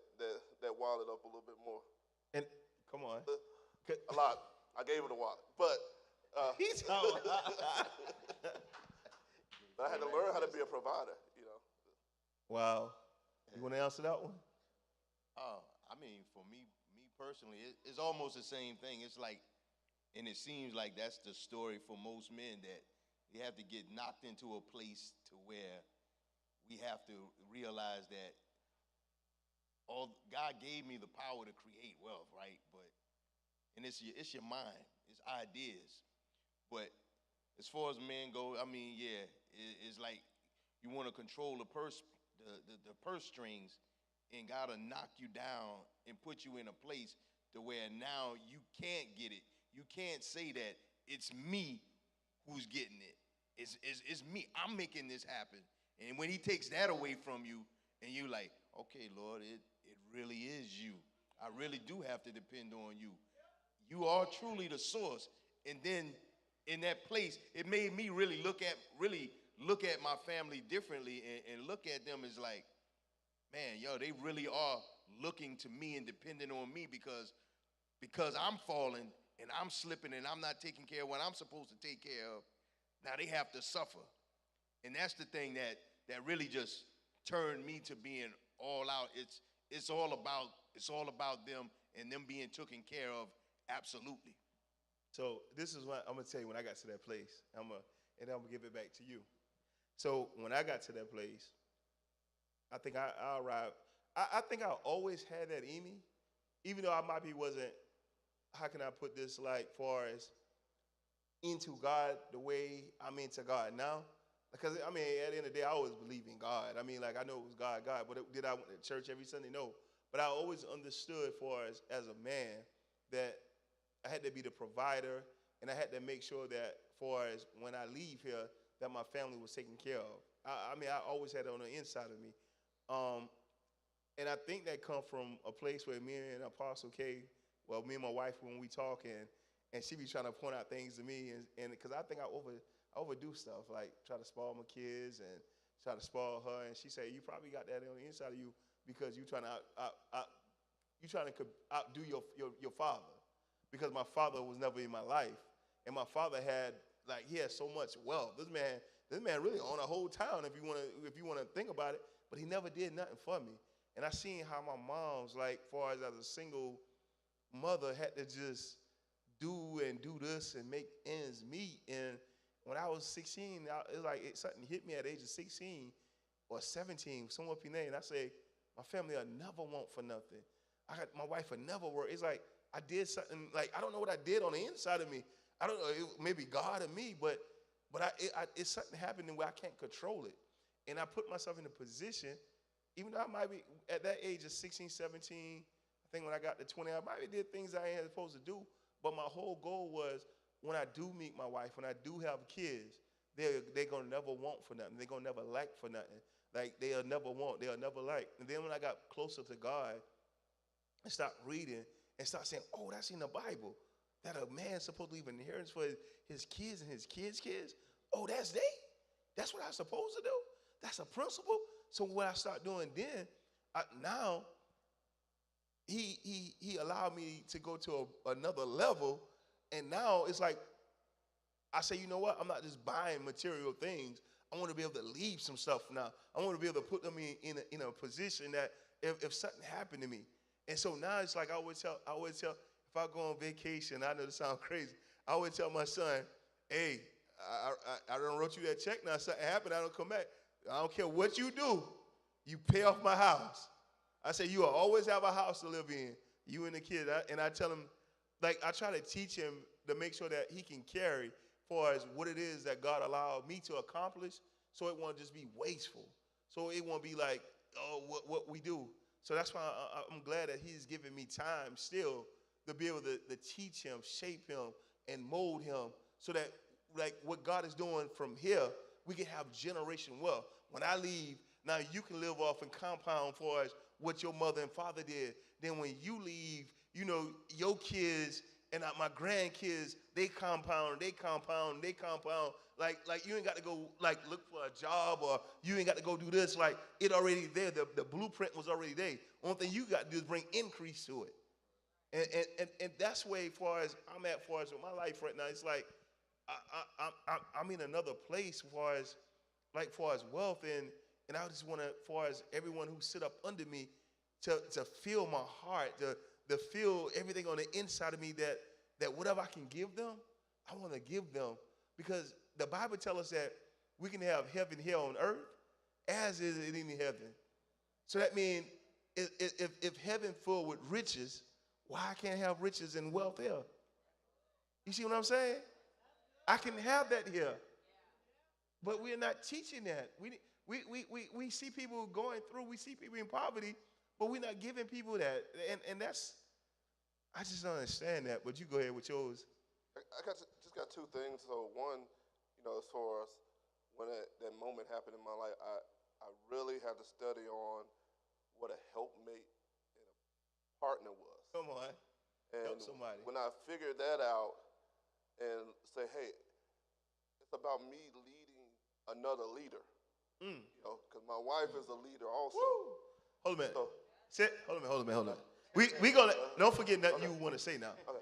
wallet up a little bit more. And come on, a lot. I gave it a wallet, but. But I had to learn how to be a provider, Wow. You want to answer that one? For me personally, it's almost the same thing. It's like, and it seems like that's the story for most men, that you have to get knocked into a place to where we have to realize that God gave me the power to create wealth, right? And it's your mind, it's ideas. But as far as men go, it's like you want to control the purse strings, and God will knock you down and put you in a place to where now you can't get it. You can't say that it's me who's getting it. It's me. I'm making this happen. And when he takes that away from you, and you're like, okay, Lord, it really is you. I really do have to depend on you. You are truly the source. And then in that place, it made me really look at my family differently and look at them as like, man, they really are looking to me and depending on me because I'm falling and I'm slipping and I'm not taking care of what I'm supposed to take care of. Now they have to suffer. And that's the thing that really just turned me to being all out. It's all about them and them being taken care of, absolutely. So this is what I'm gonna tell you when I got to that place. And I'm gonna give it back to you. So when I got to that place, I think I arrived. I think I always had that in me, even though I wasn't. How can I put this? Like far as into God the way I'm into God now. Because at the end of the day, I always believe in God. I know it was God, but did I went to church every Sunday? No. But I always understood as a man that I had to be the provider, and I had to make sure that as when I leave here, that my family was taken care of. I always had it on the inside of me. And I think that come from a place where me and Apostle K, me and my wife, when we talk, and she be trying to point out things to me, and because I think I overdo stuff, like try to spoil my kids and try to spoil her, and she said, you probably got that on the inside of you because you trying to outdo your father, because my father was never in my life. And my father had, like, he had so much wealth. This man really owned a whole town if you wanna think about it. But he never did nothing for me. And I seen how my mom's, like, far as a single mother, had to just do this and make ends meet. And when I was 16, it's like something hit me at the age of 16 or 17, somewhere up in there. And I say, my family will never want for nothing. My wife will never work. It's like I did something, like, I don't know what I did on the inside of me. I don't know, maybe God or me, but it's something happening where I can't control it. And I put myself in a position, even though I might be at that age of 16, 17, I think when I got to 20, I might have did things I ain't supposed to do. But my whole goal was, when I do meet my wife, when I do have kids, they're going to never want for nothing. They're going to never lack for nothing. Like, they'll never want, they'll never lack. And then when I got closer to God and stopped reading and started saying, oh, that's in the Bible, that a man's supposed to leave an inheritance for his kids and his kids' kids. Oh, that's what I'm supposed to do? That's a principle? So what I start doing then, now, he allowed me to go to another level, and now it's like, I say, you know what? I'm not just buying material things. I want to be able to leave some stuff now. I want to be able to put them in a position that if something happened to me. And so now it's like I always tell, if I go on vacation, I know this sounds crazy, I always tell my son, hey, I done wrote you that check now. Something happened, I don't come back. I don't care what you do. You pay off my house. I say, you will always have a house to live in, you and the kid. And I tell him, like, I try to teach him to make sure that he can carry far as what it is that God allowed me to accomplish, so it won't just be wasteful. So it won't be like, oh, what we do. So that's why I'm glad that he's giving me time still to be able to teach him, shape him, and mold him, so that, like, what God is doing from here, we can have generation wealth. When I leave, now you can live off and compound for us what your mother and father did. Then when you leave, you know, your kids and my grandkids, they compound. Like you ain't got to go, like, look for a job, or you ain't got to go do this. Like, it already there. The blueprint was already there. Only thing you got to do is bring increase to it. And that's way far as I'm at, far as with my life right now. It's like I'm in another place far as wealth, and I just want to, far as everyone who sit up under me, to feel my heart, to feel everything on the inside of me, that whatever I can give them, I want to give them. Because the Bible tells us that we can have heaven here on earth as is it in heaven. So that means if heaven full with riches, why I can't have riches and wealth here? You see what I'm saying? I can have that here. But we're not teaching that. We see people going through, we see people in poverty, but we're not giving people that. And that's, I just don't understand that. But you go ahead with yours. I just got two things. So one, as far as when that moment happened in my life, I really had to study on what a helpmate and a partner was. Come on. And help somebody. When I figured that out and say, hey, it's about me leading another leader. Because my wife is a leader also. Woo. Hold a minute. So, hold a minute. We gonna, don't forget nothing you want to say now. Okay.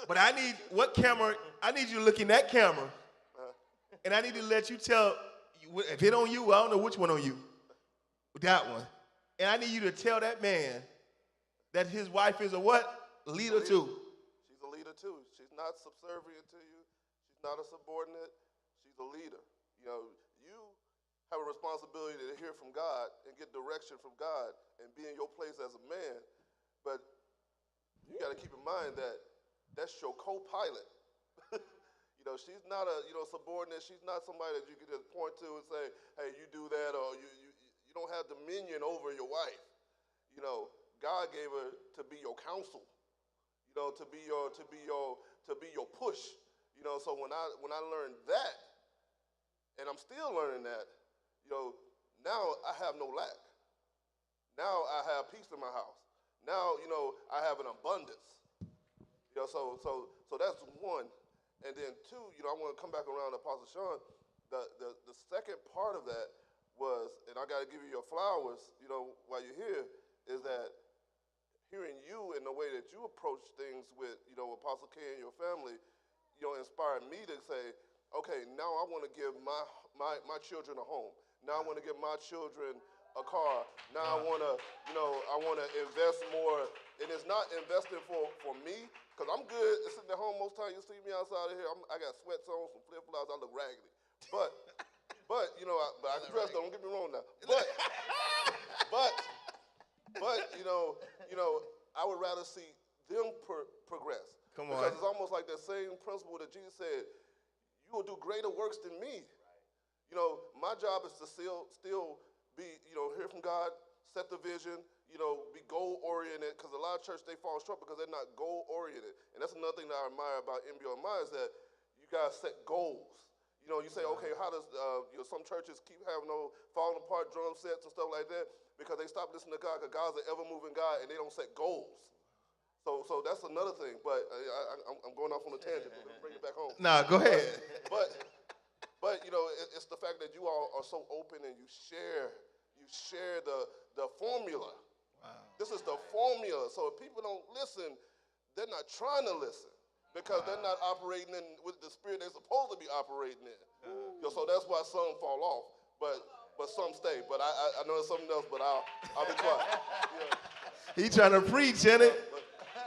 But I need you to look in that camera, and I need to let you tell, if it on you, I don't know which one on you, that one. And I need you to tell that man that his wife is a what? Leader too. She's a leader too. She's not subservient to you. She's not a subordinate. She's a leader. You have a responsibility to hear from God and get direction from God and be in your place as a man. But you got to keep in mind that that's your co-pilot. She's not a subordinate. She's not somebody that you can just point to and say, hey, you do that, or you don't have dominion over your wife. God gave her to be your counsel, to be your push. So when I learned that, and I'm still learning that, now I have no lack. Now I have peace in my house. Now, I have an abundance. So that's one. And then two, I want to come back around to Apostle Chaun. The second part of that was, and I got to give you your flowers, while you're here, is that hearing you and the way that you approach things with, Apostle K and your family, inspired me to say, okay, now I want to give my children a home. Now I want to give my children a car. Now I want to invest more. And it's not investing for me, because I'm good sitting at home most times. You see me outside of here, I got sweats on, some flip-flops, I look raggedy. But I can dress though, don't get me wrong now. But I would rather see them progress. Come on. Because it's almost like that same principle that Jesus said, you will do greater works than me. My job is to still be, hear from God, set the vision, be goal-oriented, because a lot of churches, they fall short because they're not goal-oriented. And that's another thing that I admire about NBOMI is that you guys set goals. You say, okay, how does, some churches keep having those falling apart drum sets and stuff like that because they stop listening to God, because God's an ever-moving God, and they don't set goals. So that's another thing. But I'm going off on a tangent, but let me bring it back home. Nah, go ahead. But it's the fact that you all are so open and you share the formula. Wow. This is the formula. So if people don't listen, they're not trying to listen because they're not operating with the spirit they're supposed to be operating in. So that's why some fall off, but some stay. But I know it's something else, but I'll be quiet. Yeah. He trying to preach, ain't it?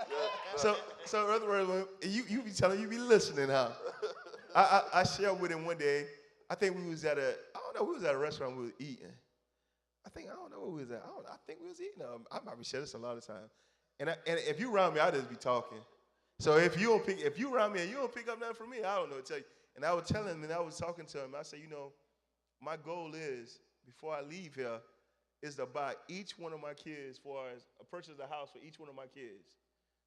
Yeah. So in other words, you be telling, you be listening, huh? I shared with him one day. I think we was at a restaurant we was eating. I don't know where we was at. I think we was eating. I probably share this a lot of times. And if you around me, I just be talking. So if you around me and you don't pick up nothing from me, I don't know what to tell you. And I was telling him, and I was talking to him. I said, my goal is, before I leave here, is to buy each one of my kids purchase a house for each one of my kids.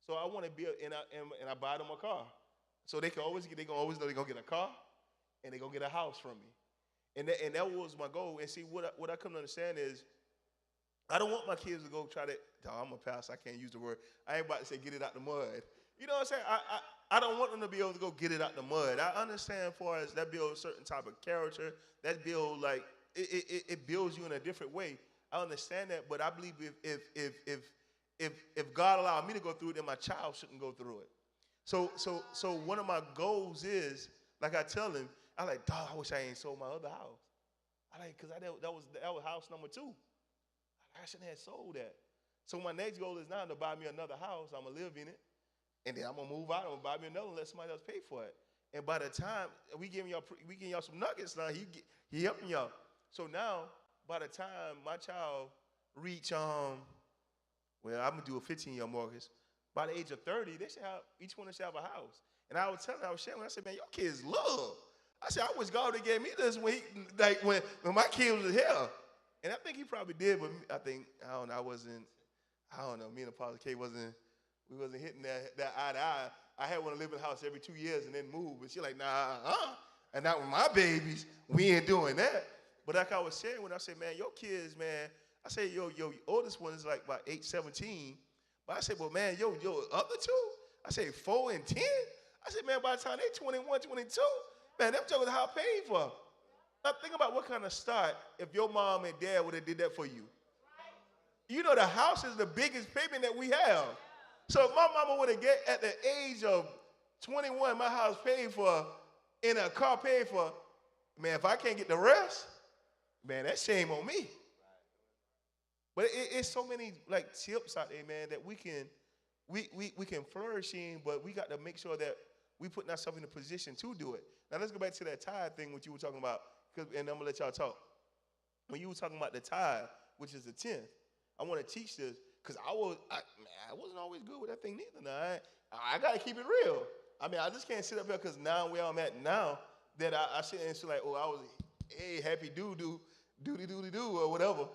So I want to be, and I buy them a car. So they can always know they're gonna get a car, and they're gonna get a house from me. And that was my goal. And see, what I come to understand is, I don't want my kids to go try to, I'm a pastor, I can't use the word. I ain't about to say get it out the mud. You know what I'm saying? I don't want them to be able to go get it out the mud. I understand far as that builds a certain type of character. That build, like, it builds you in a different way. I understand that, but I believe if God allowed me to go through it, then my child shouldn't go through it. So one of my goals is, like I tell him, I like, dog, I wish I ain't sold my other house. Because that was house number 2. I shouldn't have sold that. So my next goal is now to buy me another house. I'm going to live in it. And then I'm going to move out. I'm going to buy me another one, let somebody else pay for it. And by the time we giving y'all some nuggets now, he helping y'all. So now, by the time my child reach, I'm going to do a 15-year mortgage. By the age of 30, each one should have a house. And I was sharing, I said, man, your kids love. I said, I wish God would have gave me this when my kid was here. And I think he probably did, but I don't know, me and Apostle K wasn't hitting that eye to eye. I had one to live in the house every 2 years and then move. But she like, nah, And not with my babies, we ain't doing that. But like I was saying when I said, man, your kids, man, I say, your oldest one is like about 17. But I said, well, man, your other 2? I said, 4 and 10? I said, man, by the time they 21, 22, man, them jokers how paid for. Now think about what kind of start if your mom and dad would have did that for you. You know the house is the biggest payment that we have. So if my mama would have get at the age of 21, my house paid for, and a car paid for, man, if I can't get the rest, man, that's shame on me. But it's so many like tips out there, man, that we can flourish in, but we got to make sure that we putting ourselves in a position to do it. Now let's go back to that tithe thing, which you were talking about, and I'm gonna let y'all talk. When you were talking about the tithe, which is the 10th, I want to teach this because I wasn't always good with that thing neither. Now I got to keep it real. I mean, I just can't sit up here because now where I'm at now that I sit and say like, oh, I was happy do or whatever.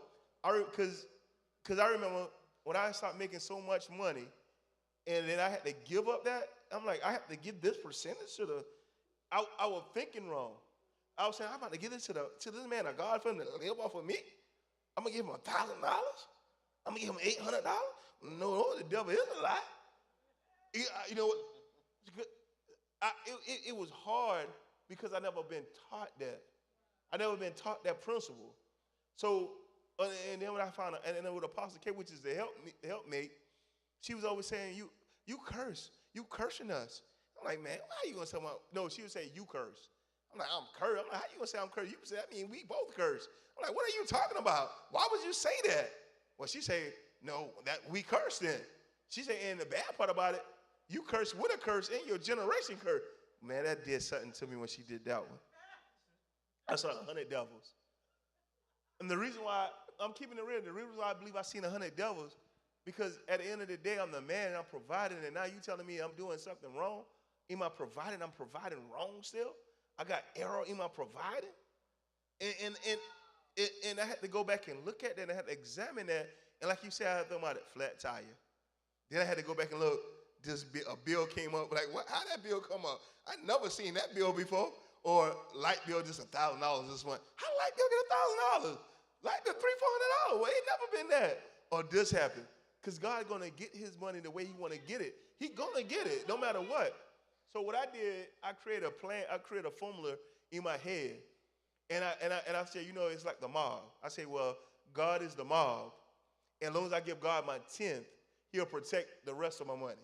Because I remember when I started making so much money, and then I had to give up that. I'm like, I have to give this percentage to the. I was thinking wrong. I was saying, I'm about to give this to this man of God for him to live off of me. I'm gonna give him $1,000. I'm gonna give him $800. No, the devil is a lie. You know what? It was hard because I never been taught that. I never been taught that principle. So, and then when I found out, and then with Apostle K, which is the helpmate, she was always saying, you cursing us. I'm like, man, how you gonna say about? No, she would say you curse. I'm like, I'm cursed. I'm like, how you gonna say I'm cursed? You say, I mean, we both curse. I'm like, what are you talking about? Why would you say that? Well, she said, no, that we curse then. She said, and the bad part about it, you curse with a curse and your generation curse. Man, that did something to me when she did that one. I saw 100 devils. And the reason why, I'm keeping it real, the reason why I believe I seen 100 devils, because at the end of the day, I'm the man and I'm providing, and now you telling me I'm doing something wrong? Am I providing? I'm providing wrong still? I got error in my providing? And I had to go back and look at that, and I had to examine that. And like you said, I had to think about it, flat tire. Then I had to go back and look. A bill came up. Like, what? How that bill come up? I never seen that bill before. Or light bill just $1,000 this month. How light bill get $1,000? Light bill $300-400. Well, it never been that. Or this happened. Because God's gonna get his money the way he wanna get it. He gonna get it, no matter what. So what I did, I created a plan. I created a formula in my head, and I said, you know, it's like the mob. I say, well, God is the mob, and as long as I give God my 10th, he'll protect the rest of my money.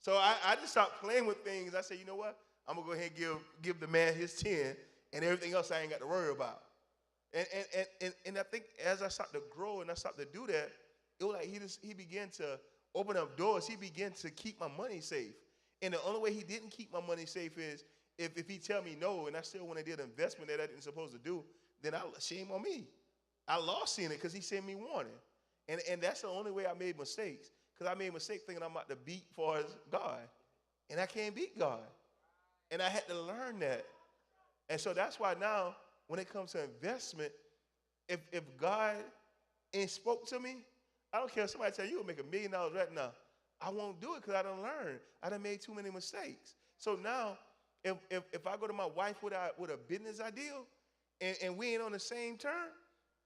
So I just stopped playing with things. I said, you know what? I'm gonna go ahead and give the man his 10, and everything else I ain't got to worry about. And I think as I started to grow and I started to do that, it was like he began to open up doors. He began to keep my money safe. And the only way he didn't keep my money safe is if he tell me no, and I still want to do an investment that I didn't supposed to do, then shame on me. I lost in it because he sent me warning. And that's the only way I made mistakes. Because I made mistakes thinking I'm about to beat for God. And I can't beat God. And I had to learn that. And so that's why now, when it comes to investment, if God ain't spoke to me, I don't care if somebody tell you you'll make $1 million right now. I won't do it because I done learned. I done made too many mistakes. So now, if I go to my wife with a business ideal and we ain't on the same term,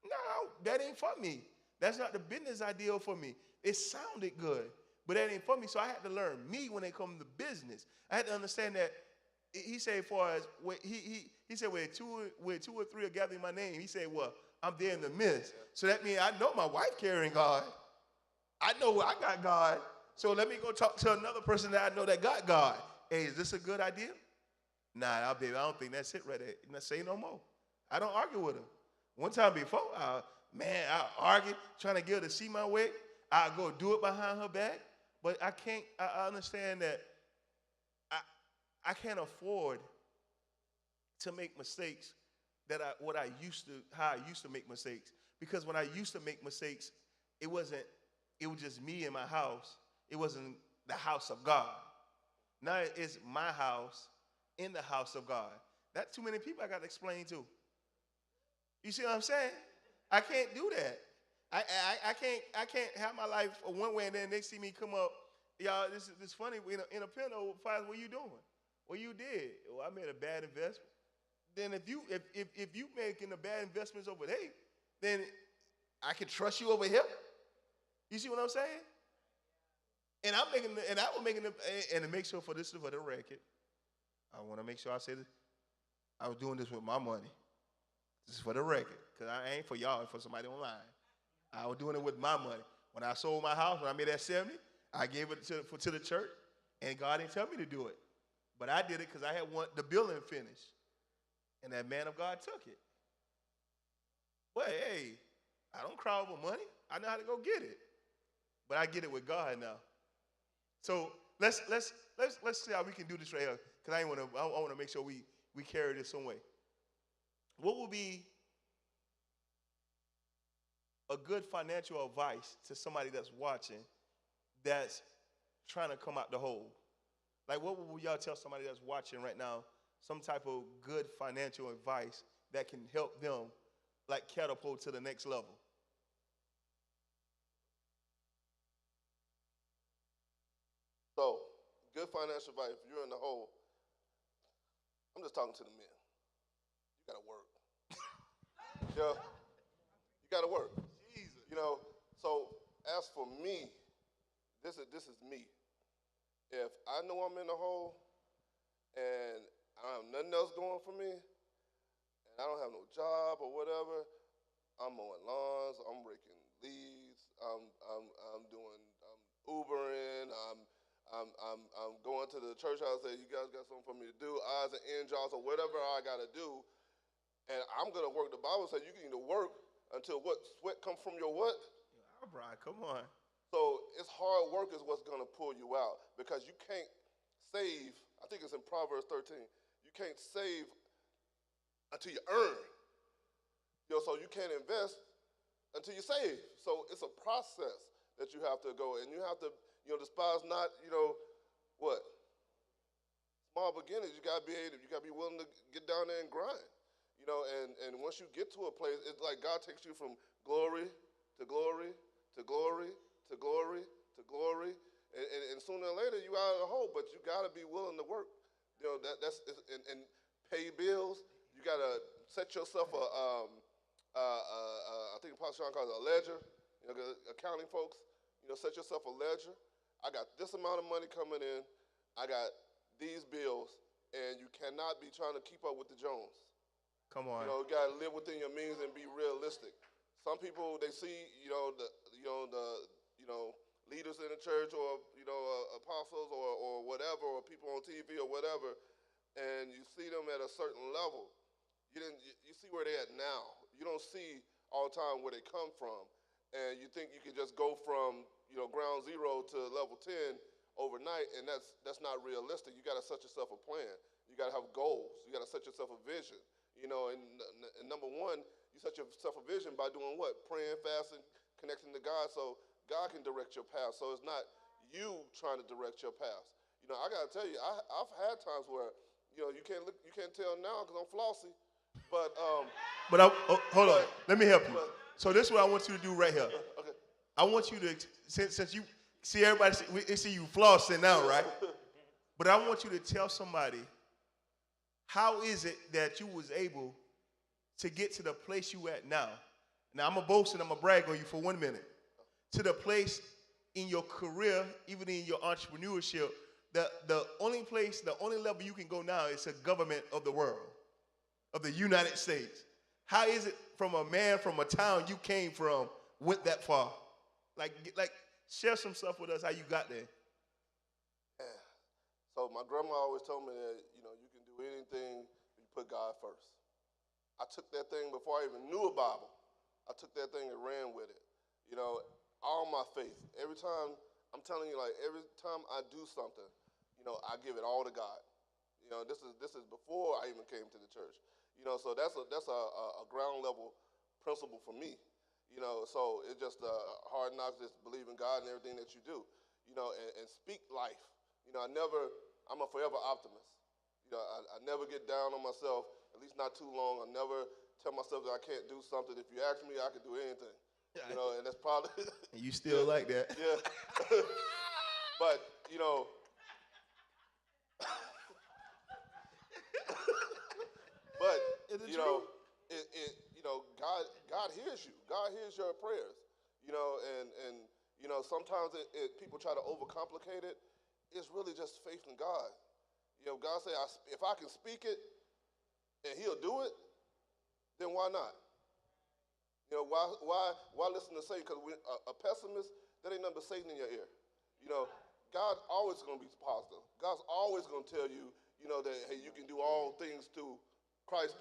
no, that ain't for me. That's not the business ideal for me. It sounded good, but that ain't for me. So I had to learn me when it comes to business. I had to understand that he said, he said, where two or three are gathering my name, he said, well, I'm there in the midst. So that means I know my wife carrying God. I know I got God. So let me go talk to another person that I know that got God. Hey, is this a good idea? Nah, baby, I don't think that's it right there. Let's say no more. I don't argue with her. One time before, I argue, trying to get her to see my way. I go do it behind her back. But I can't, I understand that I can't afford to make mistakes how I used to make mistakes. Because when I used to make mistakes, it was just me in my house. It wasn't the house of God. Now it's my house in the house of God. That's too many people I got to explain to. You see what I'm saying? I can't do that. I can't have my life one way and then they see me come up. Y'all, this is funny. In a piano, what you doing? Well, you did. Well, I made a bad investment. Then if you making the bad investments over there, then I can trust you over here. You see what I'm saying? And and to make sure for the record, I want to make sure I say this. I was doing this with my money. This is for the record, because I ain't for y'all, it's for somebody online. I was doing it with my money. When I sold my house, when I made that 70, I gave it to the church, and God didn't tell me to do it. But I did it because I had the building finished. And that man of God took it. But hey, I don't cry over money. I know how to go get it. But I get it with God now. So let's see how we can do this right here. Because I want to make sure we carry this some way. What would be a good financial advice to somebody that's watching that's trying to come out the hole? Like, what would y'all tell somebody that's watching right now, some type of good financial advice that can help them, like, catapult to the next level? So, good financial advice, if you're in the hole, I'm just talking to the men. You got to work. Yeah, you got to work. Jesus. You know, so as for me, this is me. If I know I'm in the hole and I don't have nothing else going for me, and I don't have no job or whatever, I'm mowing lawns, I'm raking leaves, I'm doing Ubering, I'm going to the church house and say, you guys got something for me to do, eyes and end jobs or whatever I got to do, and I'm going to work. The Bible says you can either work until what? Sweat comes from your what? All right, come on. So it's hard work is what's going to pull you out because you can't save. I think it's in Proverbs 13. You can't save until you earn. So you can't invest until you save. So it's a process that you have to go, and you have to, despise not, what? Small beginnings. You gotta be willing to get down there and grind. And once you get to a place, it's like God takes you from glory to glory to glory to glory to glory, and sooner or later you out of the hole. But you gotta be willing to work. And pay bills. You gotta set yourself I think Apostle Chaun calls it a ledger. Accounting folks, set yourself a ledger. I got this amount of money coming in. I got these bills, and you cannot be trying to keep up with the Jones. Come on. You got to live within your means and be realistic. Some people, they see, the leaders in the church or apostles or whatever, or people on TV or whatever, and you see them at a certain level. You see where they're at now. You don't see all the time where they come from, and you think you can just go from ground zero to level 10 overnight, and that's not realistic. You got to set yourself a plan. You got to have goals. You got to set yourself a vision. And number one, you set yourself a vision by doing what? Praying, fasting, connecting to God, so God can direct your path. So it's not you trying to direct your path. I got to tell you, I've had times where you can't tell now because I'm flossy, but hold on. Let me help you. So this is what I want you to do right here. Okay. I want you to, since you see everybody, they see you flossing now, right? But I want you to tell somebody, how is it that you was able to get to the place you at now? Now, I'm going to boast and I'm going to brag on you for 1 minute. To the place in your career, even in your entrepreneurship, the only level you can go now is a government of the world, of the United States. How is it from a man from a town you came from went that far? Like share some stuff with us how you got there. Yeah. So my grandma always told me that, you can do anything if you put God first. I took that thing before I even knew a Bible. I took that thing and ran with it. All my faith. Every time, I'm telling you, every time I do something, I give it all to God. This is before I even came to the church. So that's a ground level principle for me. So it's just hard knocks, just believe in God and everything that you do. And speak life. I'm a forever optimist. I never get down on myself, at least not too long. I never tell myself that I can't do something. If you ask me, I can do anything. And that's probably. And you still like that. Yeah. But, but, God hears you. God hears your prayers. And sometimes people try to overcomplicate it. It's really just faith in God. God say, if I can speak it and He'll do it, then why not? Why listen to Satan? Because a pessimist, that ain't nothing but Satan in your ear. God's always going to be positive. God's always going to tell you, that hey, you can do all things through Christ.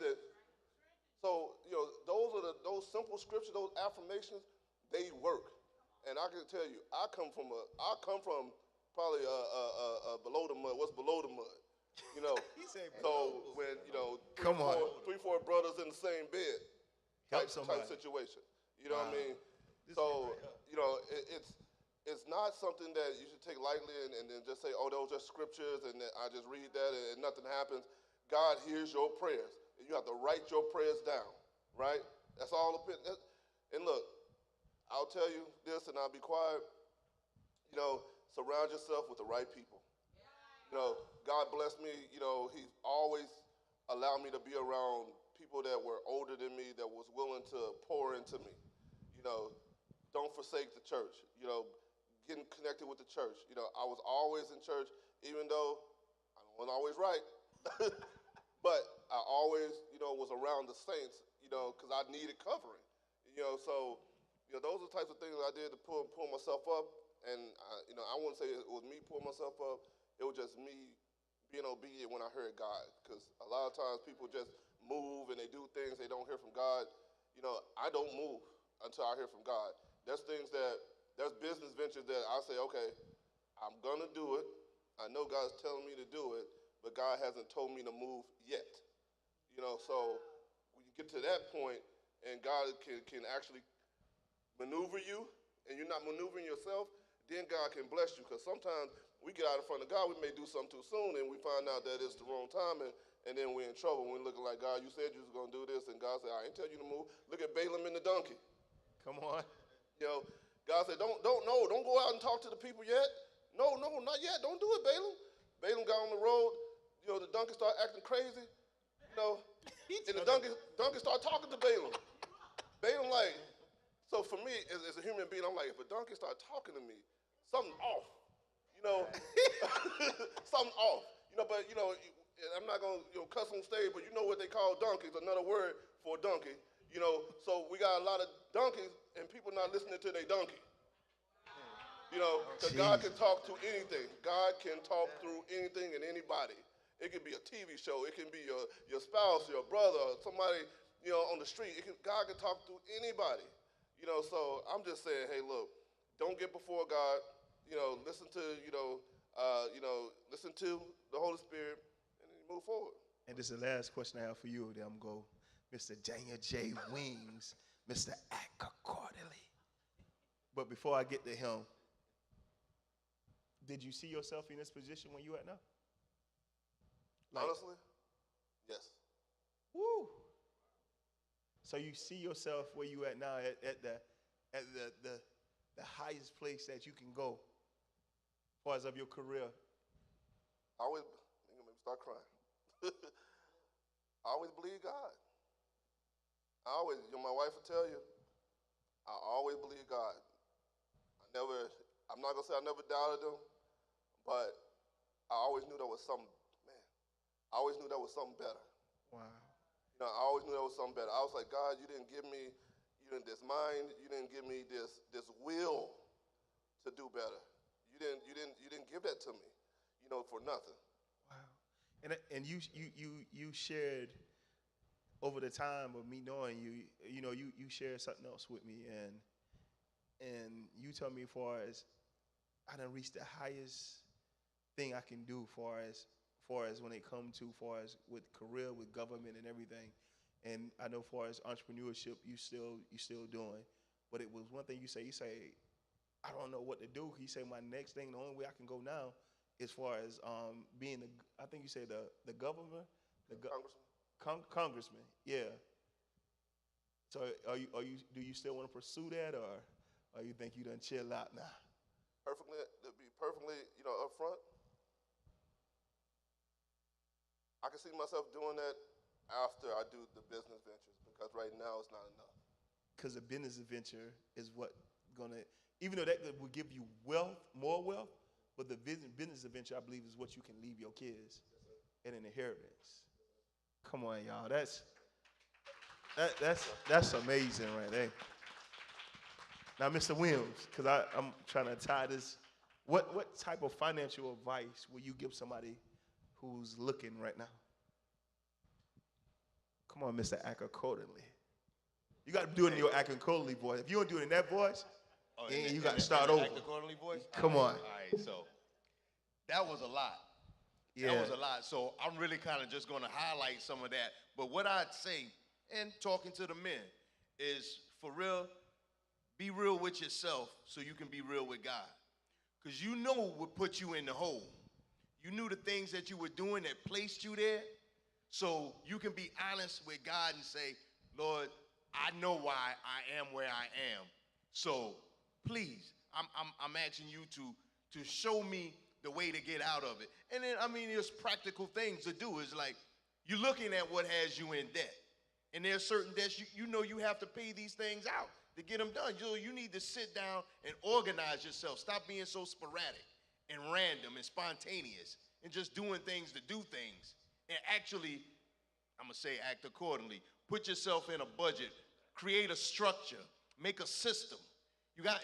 So those simple scriptures, those affirmations, they work. And I can tell you, I come from probably below the mud. What's below the mud? So when Come on. three, four brothers in the same bed. Type situation. You know what I mean? So, it's not something that you should take lightly and then just say, oh, those are scriptures and I just read that and nothing happens. God hears your prayers. And you have to write your prayers down, right? That's all. And look, I'll tell you this and I'll be quiet. Surround yourself with the right people. God bless me. He's always allowed me to be around people that were older than me, that was willing to pour into me. Don't forsake the church. Getting connected with the church. I was always in church, even though I wasn't always right. But I always, was around the saints, because I needed covering. So, those are the types of things I did to pull myself up. And I wouldn't say it was me pulling myself up. It was just me being obedient when I heard God. Because a lot of times people just move and they do things they don't hear from God. I don't move until I hear from God. There's business ventures that I say, okay, I'm gonna do it. I know God's telling me to do it, but God hasn't told me to move yet. So when you get to that point and God can actually maneuver you and you're not maneuvering yourself, then God can bless you. Because sometimes we get out in front of God, we may do something too soon and we find out that it's the wrong time and then we're in trouble. We're looking like, God, you said you was going to do this, and God said, I ain't tell you to move. Look at Balaam and the donkey. Come on. God said, don't go out and talk to the people yet. No, not yet. Don't do it, Balaam. Balaam got on the road. The donkey started acting crazy. And the donkey started talking to Balaam. Balaam so for me, as a human being, I'm like, if a donkey started talking to me, something off. Something off. But I'm not gonna cuss on stage, but you know what they call donkeys, another word for a donkey. So we got a lot of donkeys and people not listening to their donkey. Because God can talk to anything. God can talk through anything and anybody. It can be a TV show. It can be your spouse, your brother, somebody, on the street. God can talk through anybody. So I'm just saying, hey, look, don't get before God. Listen to, listen to the Holy Spirit and then move forward. And this is the last question I have for you. Then I'm going to go, Mr. Daniel J. Wings, Mr. Act Accordingly. But before I get to him, did you see yourself in this position when you at now? Honestly, yes. Woo. So you see yourself where you at now at the highest place that you can go as far as of your career. I always, make me start crying. I always believe God. My wife will tell you, I always believe God. I'm not gonna say I never doubted him, but I always knew there was something, I always knew there was something better. Wow. I always knew there was something better. I was like, God, you didn't give me this mind, you didn't give me this will to do better. You didn't give that to me, for nothing. Wow. And you shared over the time of me knowing you, you shared something else with me, and you told me as far as I done reached the highest thing I can do far as when it comes to far as with career, with government and everything. And I know far as entrepreneurship, you still doing. But it was one thing you say, I don't know what to do. He said, my next thing, the only way I can go now, as far as being I think you say the governor, congressman, yeah. So do you still want to pursue that, or you think you done chill out now? To be perfectly, upfront, I can see myself doing that after I do the business ventures, because right now it's not enough. Because the business venture is what even though that will give you more wealth, but the business venture, I believe, is what you can leave your kids in an inheritance. Come on, y'all. That's amazing right there. Now, Mr. Williams, because I'm trying to tie this, what type of financial advice will you give somebody who's looking right now? Come on, Mr. Act Accordingly. You got to do it in your Act Accordingly voice. If you don't do it in that voice, you got to start over. Act Accordingly voice? Come on. All right, so that was a lot. Yeah. That was a lot. So I'm really kind of just going to highlight some of that. But what I'd say, and talking to the men, is for real, be real with yourself so you can be real with God. Because you know what put you in the hole. You knew the things that you were doing that placed you there. So you can be honest with God and say, Lord, I know why I am where I am. So please, I'm asking you to show me the way to get out of it. And then, there's practical things to do. It's like you're looking at what has you in debt. And there's certain debts you have to pay these things out to get them done. You need to sit down and organize yourself. Stop being so sporadic and random and spontaneous and just doing things to do things. And actually, I'm going to say act accordingly. Put yourself in a budget. Create a structure. Make a system.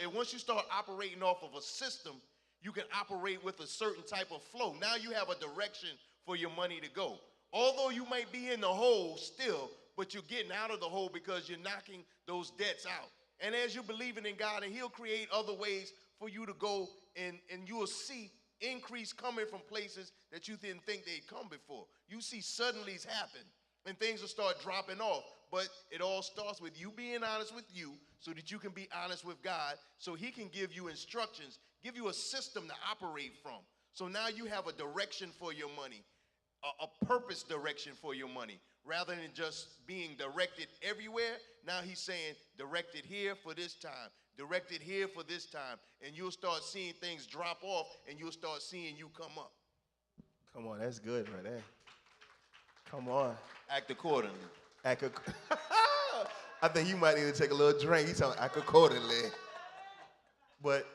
And once you start operating off of a system, you can operate with a certain type of flow. Now you have a direction for your money to go. Although you might be in the hole still, but you're getting out of the hole because you're knocking those debts out. And as you're believing in God, and he'll create other ways for you to go, and you will see increase coming from places that you didn't think they'd come before. You see suddenlies happen, and things will start dropping off. But it all starts with you being honest with you so that you can be honest with God, so he can give you instructions, give you a system to operate from. So now you have a direction for your money, a purpose direction for your money. Rather than just being directed everywhere, now he's saying, directed here for this time, directed here for this time. And you'll start seeing things drop off, and you'll start seeing you come up. Come on, that's good right there. Come on. Act accordingly. I think you might need to take a little drink. He's talking act accordingly. But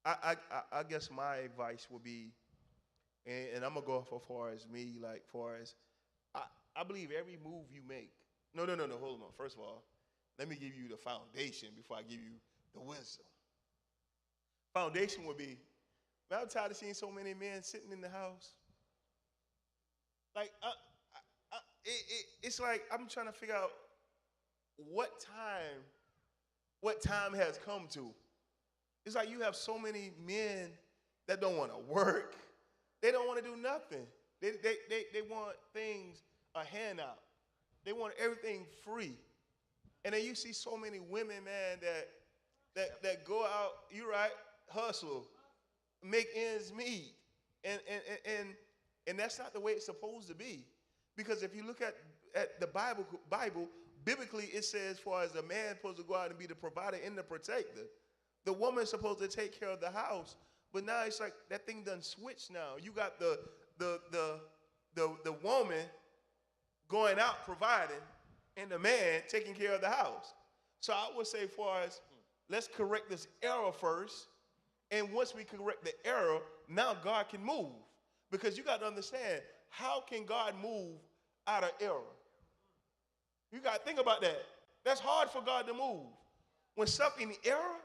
I guess my advice would be, and I'm going to go as far as me, like far as, I believe every move you make. No, hold on. First of all, let me give you the foundation before I give you the wisdom. Foundation would be, man, I'm tired of seeing so many men sitting in the house. Like, it's like I'm trying to figure out what time has come to. It's like you have so many men that don't want to work. They don't want to do nothing. They want things, a handout. They want everything free. And then you see so many women, man, that go out, you're right, hustle, make ends meet. And that's not the way it's supposed to be. Because if you look at the Bible, biblically it says, as far as the man supposed to go out and be the provider and the protector, the woman's supposed to take care of the house. But now it's like that thing done switched now. You got the woman going out providing and the man taking care of the house. So I would say, as far as, let's correct this error first. And once we correct the error, now God can move. Because you got to understand, how can God move out of error? You got to think about that. That's hard for God to move. When stuff in error,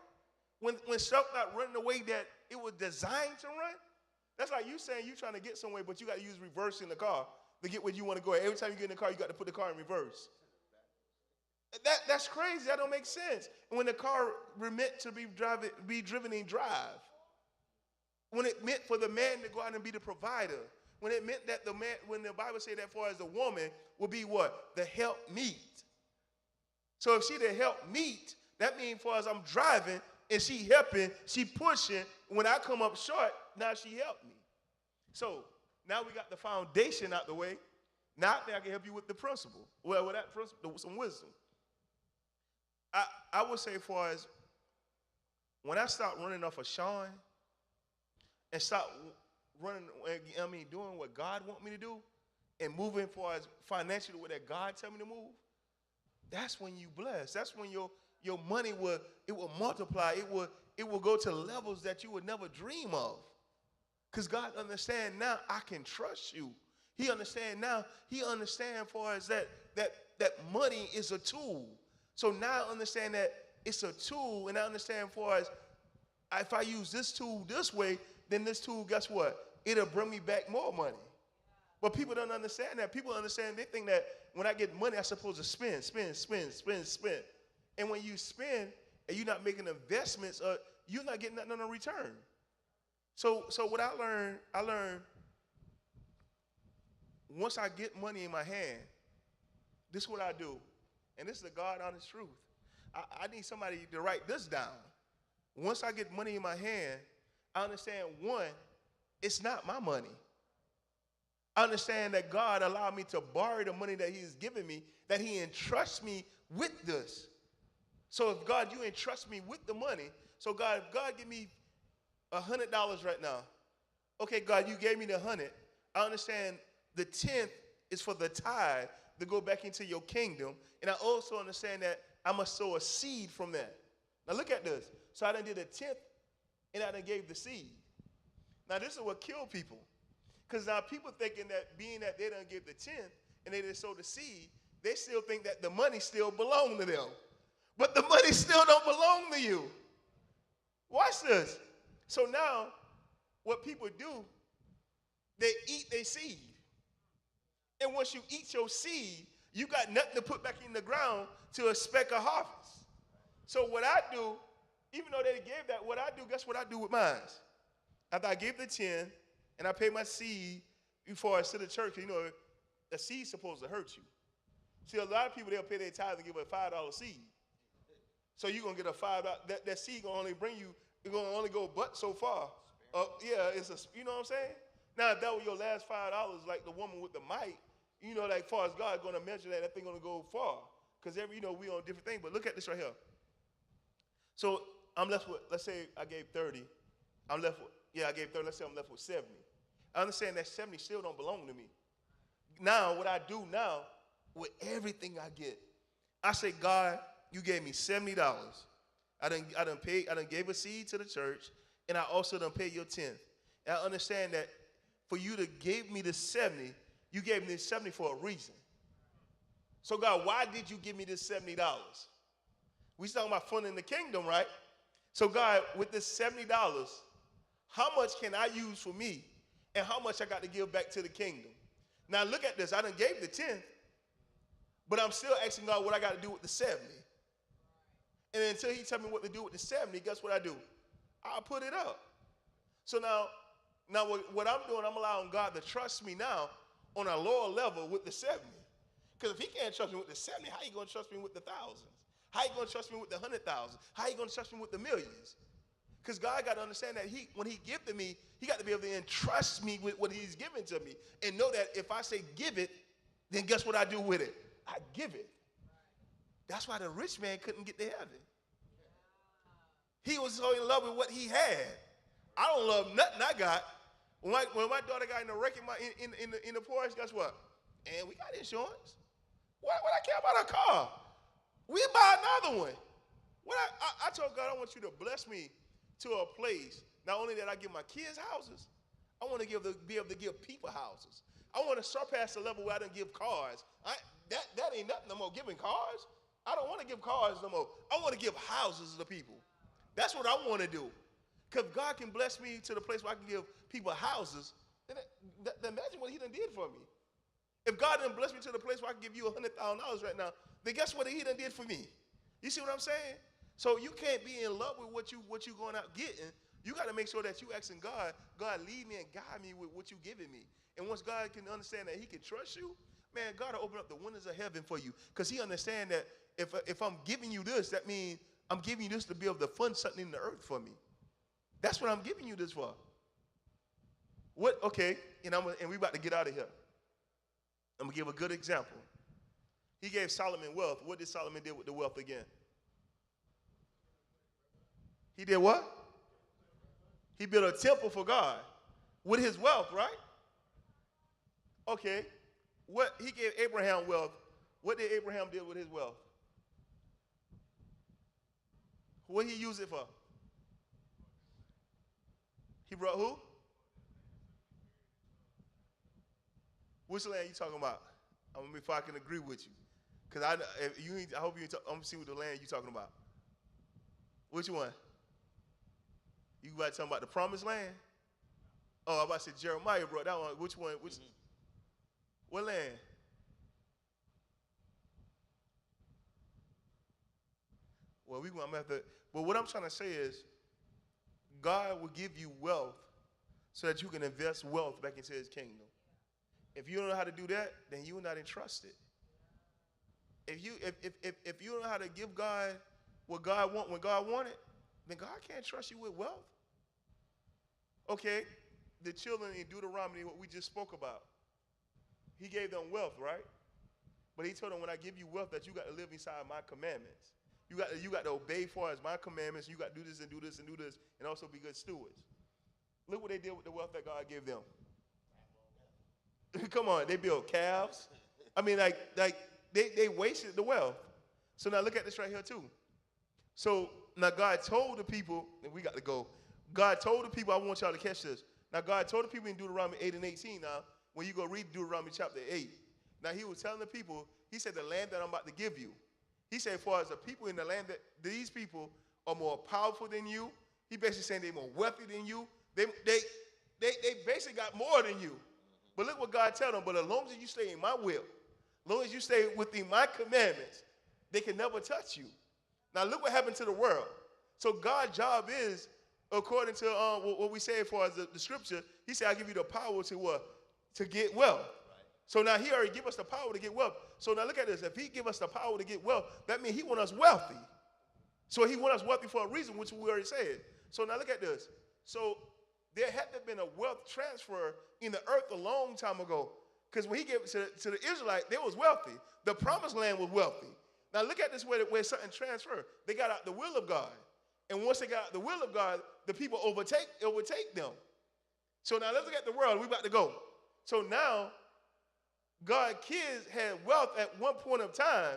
when stuff not running the way that it was designed to run, that's like you saying you're trying to get somewhere, but you got to use reverse in the car to get where you want to go. Every time you get in the car, you got to put the car in reverse. That's crazy. That don't make sense. And when the car was meant to be driven in drive, when it meant for the man to go out and be the provider, when it meant that the man, when the Bible say that far as the woman will be what? The help meet. So if she the help meet, that means for as I'm driving and she helping, she pushing, when I come up short, now she helped me. So now we got the foundation out the way. Now I think I can help you with the principle. Well, with that principle, some wisdom. I would say, as far as when I start running off of Chaun and start running, doing what God want me to do and moving far as financially where that God tell me to move, that's when you bless. That's when your money will multiply. It will go to levels that you would never dream of. Because God understand now I can trust you. He understand now. He understand for us that money is a tool. So now I understand that it's a tool, and I understand for us, if I use this tool this way, then this tool, guess what? It'll bring me back more money. But people don't understand that. People understand, they think that when I get money, I'm supposed to spend. And when you spend and you're not making investments, you're not getting nothing in return. So what I learned, once I get money in my hand, this is what I do. And this is the God honest truth. I need somebody to write this down. Once I get money in my hand, I understand, one, it's not my money. I understand that God allowed me to borrow the money that he's given me, that he entrusts me with this. So if God, you entrust me with the money, so God, if God give me $100 right now, okay, God, you gave me the 100. I understand the 10th is for the tithe to go back into your kingdom. And I also understand that I must sow a seed from that. Now look at this. So I done did a 10th, and I done gave the seed. Now this is what killed people. Because now people thinking that being that they done give the 10th and they done sow the seed, they still think that the money still belong to them. but the money still don't belong to you. Watch this. So now, what people do, they eat their seed. And once you eat your seed, you got nothing to put back in the ground to expect a harvest. So what I do, even though they gave that, what I do, guess what I do with mine? After I gave the 10 and I pay my seed before I sit at church, you know, a seed's supposed to hurt you. See, a lot of people, they'll pay their tithe and give a $5 seed. So you're going to get a $5, that seed going to only bring you, it's going to only go but so far. Yeah, it's a, you know what I'm saying? Now, if that was your last $5, like the woman with the mic, you know, like far as God going to measure that thing going to go far. Because every, you know, we on different things. But look at this right here. So I'm left with, let's say I gave 30. I'm left with, yeah, I gave 30. Let's say I'm left with 70. I understand that 70 still don't belong to me. Now, what I do now, with everything I get, I say, God, you gave me $70. I done gave a seed to the church, and I also done paid your 10th. And I understand that for you to give me the 70, you gave me this 70 for a reason. So God, why did you give me this $70? We talking about funding the kingdom, right? So God, with this $70, how much can I use for me, and how much I got to give back to the kingdom? Now look at this. I done gave the 10th, but I'm still asking God what I got to do with the 70. And until he tell me what to do with the 70, guess what I do? I'll put it up. So now what I'm doing, I'm allowing God to trust me now on a lower level with the 70. Because if he can't trust me with the 70, how you going to trust me with the thousands? How you going to trust me with the 100,000? How you going to trust me with the millions? Because God got to understand that when he give to me, he got to be able to entrust me with what he's given to me. And know that if I say give it, then guess what I do with it? I give it. That's why the rich man couldn't get to heaven. He was so in love with what he had. I don't love nothing I got. When my daughter got in the wreck in the Porsche, guess what? And we got insurance. What I care about a car? We buy another one. I told God, I want you to bless me to a place, not only that I give my kids houses, I want to be able to give people houses. I want to surpass the level where I don't give cars. That ain't nothing no more, giving cars. I don't want to give cars no more. I want to give houses to people. That's what I want to do. Because God can bless me to the place where I can give people houses, then imagine what he done did for me. If God done bless me to the place where I can give you $100,000 right now, then guess what he done did for me? You see what I'm saying? So you can't be in love with what you going out getting. You got to make sure that you asking God, God, lead me and guide me with what you giving me. And once God can understand that he can trust you, man, God will open up the windows of heaven for you. Because he understand that if I'm giving you this, that means I'm giving you this to be able to fund something in the earth for me. That's what I'm giving you this for. What? Okay, and we about to get out of here. I'm going to give a good example. He gave Solomon wealth. What did Solomon do with the wealth again? He did what? He built a temple for God with his wealth, right? Okay. What he gave Abraham wealth. What did Abraham do with his wealth? What he use it for? He brought who? Which land you talking about? I'm gonna if I can agree with you, cause I hope you. I'm gonna see what the land you talking about. Which one? You about talking about the promised land? Oh, I about to say Jeremiah brought that one. Which one? Which? What land? Well, I'm gonna have to. But what I'm trying to say is, God will give you wealth so that you can invest wealth back into his kingdom. If you don't know how to do that, then you're not entrusted. If you don't know how to give God what God want when God want it, then God can't trust you with wealth. Okay, the children in Deuteronomy, what we just spoke about, he gave them wealth, right? But he told them, when I give you wealth, that you got to live inside my commandments. You got to obey far as my commandments. You got to do this and do this and do this, and also be good stewards. Look what they did with the wealth that God gave them. Come on, they built calves. I mean, like they wasted the wealth. So now look at this right here too. So now God told the people, and we got to go. God told the people, I want y'all to catch this. Now God told the people in Deuteronomy 8 and 18 now, when you go read Deuteronomy chapter 8, now he was telling the people, he said, the land that I'm about to give you, He said, for as the people in the land, that these people are more powerful than you. He basically saying they're more wealthy than you. They basically got more than you. But look what God tell them. But as long as you stay in my will, as long as you stay within my commandments, they can never touch you. Now look what happened to the world. So God's job is, according to what we say for as the scripture, he said, I give you the power to get wealth. Right. So now he already give us the power to get wealth. So now look at this. If he give us the power to get wealth, that means he want us wealthy. So he want us wealthy for a reason, which we already said. So now look at this. So there had to have been a wealth transfer in the earth a long time ago. Because when he gave it to the Israelites, they was wealthy. The promised land was wealthy. Now look at this where something transferred. They got out the will of God. And once they got out the will of God, the people overtake them. So now let's look at the world. We about to go. So now, God's kids had wealth at one point of time,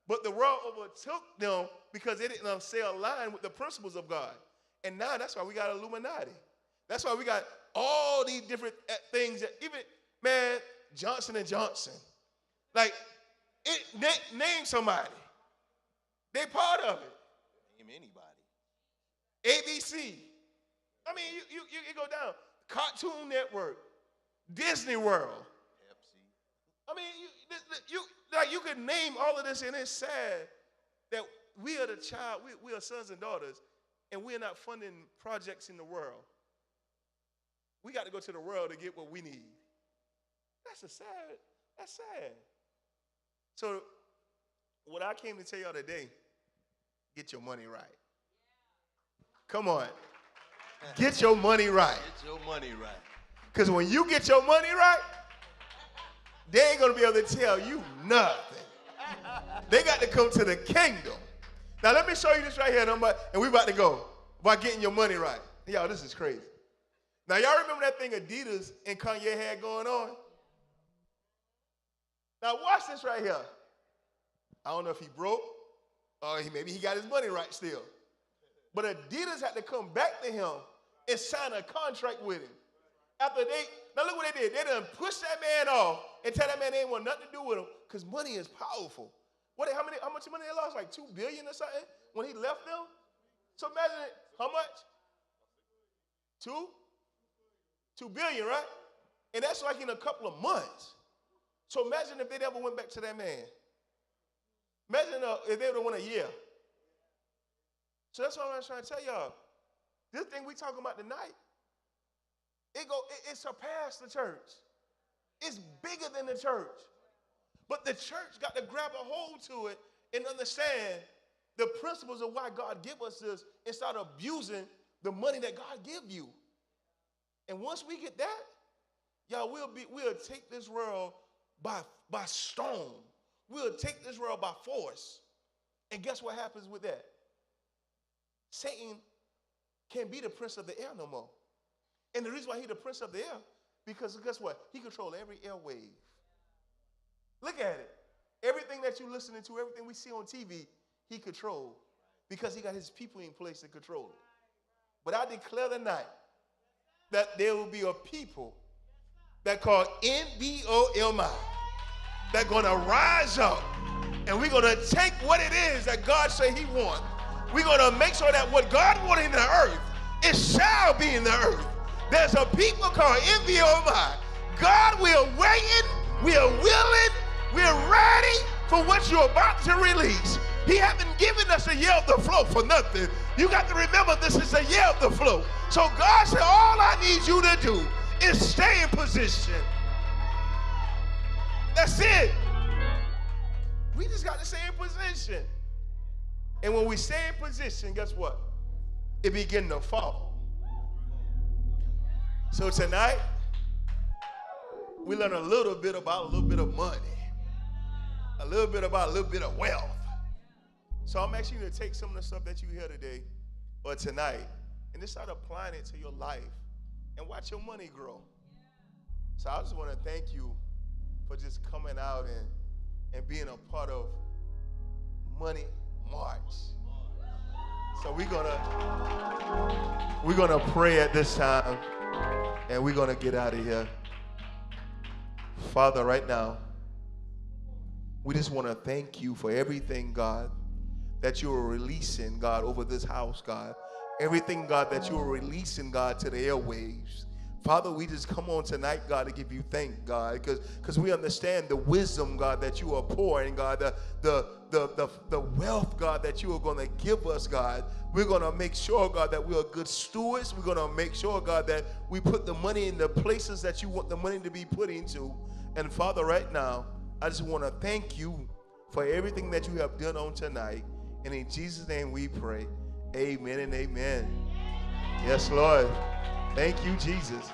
but the world overtook them because they didn't stay aligned with the principles of God. And now that's why we got Illuminati. That's why we got all these different things that even, man, Johnson & Johnson. Like, name somebody. They part of it. Name anybody. ABC. I mean, you go down. Cartoon Network. Disney World. Pepsi. I mean, you can name all of this, and it's sad that we are the child, we are sons and daughters, and we're not funding projects in the world. We got to go to the world to get what we need. That's sad. So what I came to tell y'all today, get your money right. Come on. Get your money right. Get your money right. Because when you get your money right, they ain't going to be able to tell you nothing. They got to come to the kingdom. Now, let me show you this right here, and we about to go about getting your money right. Y'all, this is crazy. Now, y'all remember that thing Adidas and Kanye had going on? Now, watch this right here. I don't know if he broke or maybe he got his money right still. But Adidas had to come back to him and sign a contract with him. Now look what they did. They done pushed that man off and tell that man they ain't want nothing to do with him because money is powerful. How much money they lost? Like $2 billion or something when he left them? So imagine it. How much? 2 billion, right? And that's like in a couple of months. So imagine if they never went back to that man. Imagine if they would have won a year. So that's what I'm trying to tell y'all. This thing we talking about tonight, it surpassed the church. It's bigger than the church. But the church got to grab a hold to it and understand the principles of why God give us this and start abusing the money that God give you. And once we get that, y'all, we'll take this world by storm. We'll take this world by force. And guess what happens with that? Satan can't be the prince of the air no more. And the reason why he's the prince of the air, because guess what? He controls every airwave. Look at it. Everything that you're listening to, everything we see on TV, he controls because he got his people in place to control it. But I declare tonight that there will be a people that call NBOMI that going to rise up, and we're going to take what it is that God say he wants. We're going to make sure that what God wants in the earth, it shall be in the earth. There's a people called NBOMI. God, we are waiting, we are willing, we are ready for what you're about to release. He hasn't given us a year of the flow for nothing. You got to remember this is a year of the flow. So God said, all I need you to do is stay in position. That's it. We just got to stay in position. And when we stay in position, guess what? It begin to fall. So tonight, we learn a little bit about a little bit of money. A little bit about a little bit of wealth. So I'm asking you to take some of the stuff that you hear today or tonight and just start applying it to your life and watch your money grow. So I just want to thank you for just coming out and being a part of Money March. So we're gonna pray at this time, and we're gonna get out of here. Father, right now, We just want to thank you for everything, God, that you are releasing, God, over this house, God. Everything, God, that you are releasing, God, to the airwaves. Father, we just come on tonight, God, to give you thanks, God, because we understand the wisdom, God, that you are pouring, God, the wealth, God, that you are going to give us, God. We're going to make sure, God, that we are good stewards. We're going to make sure, God, that we put the money in the places that you want the money to be put into. And Father, right now, I just want to thank you for everything that you have done on tonight. And in Jesus' name we pray. Amen and amen. Yes, Lord. Thank you, Jesus.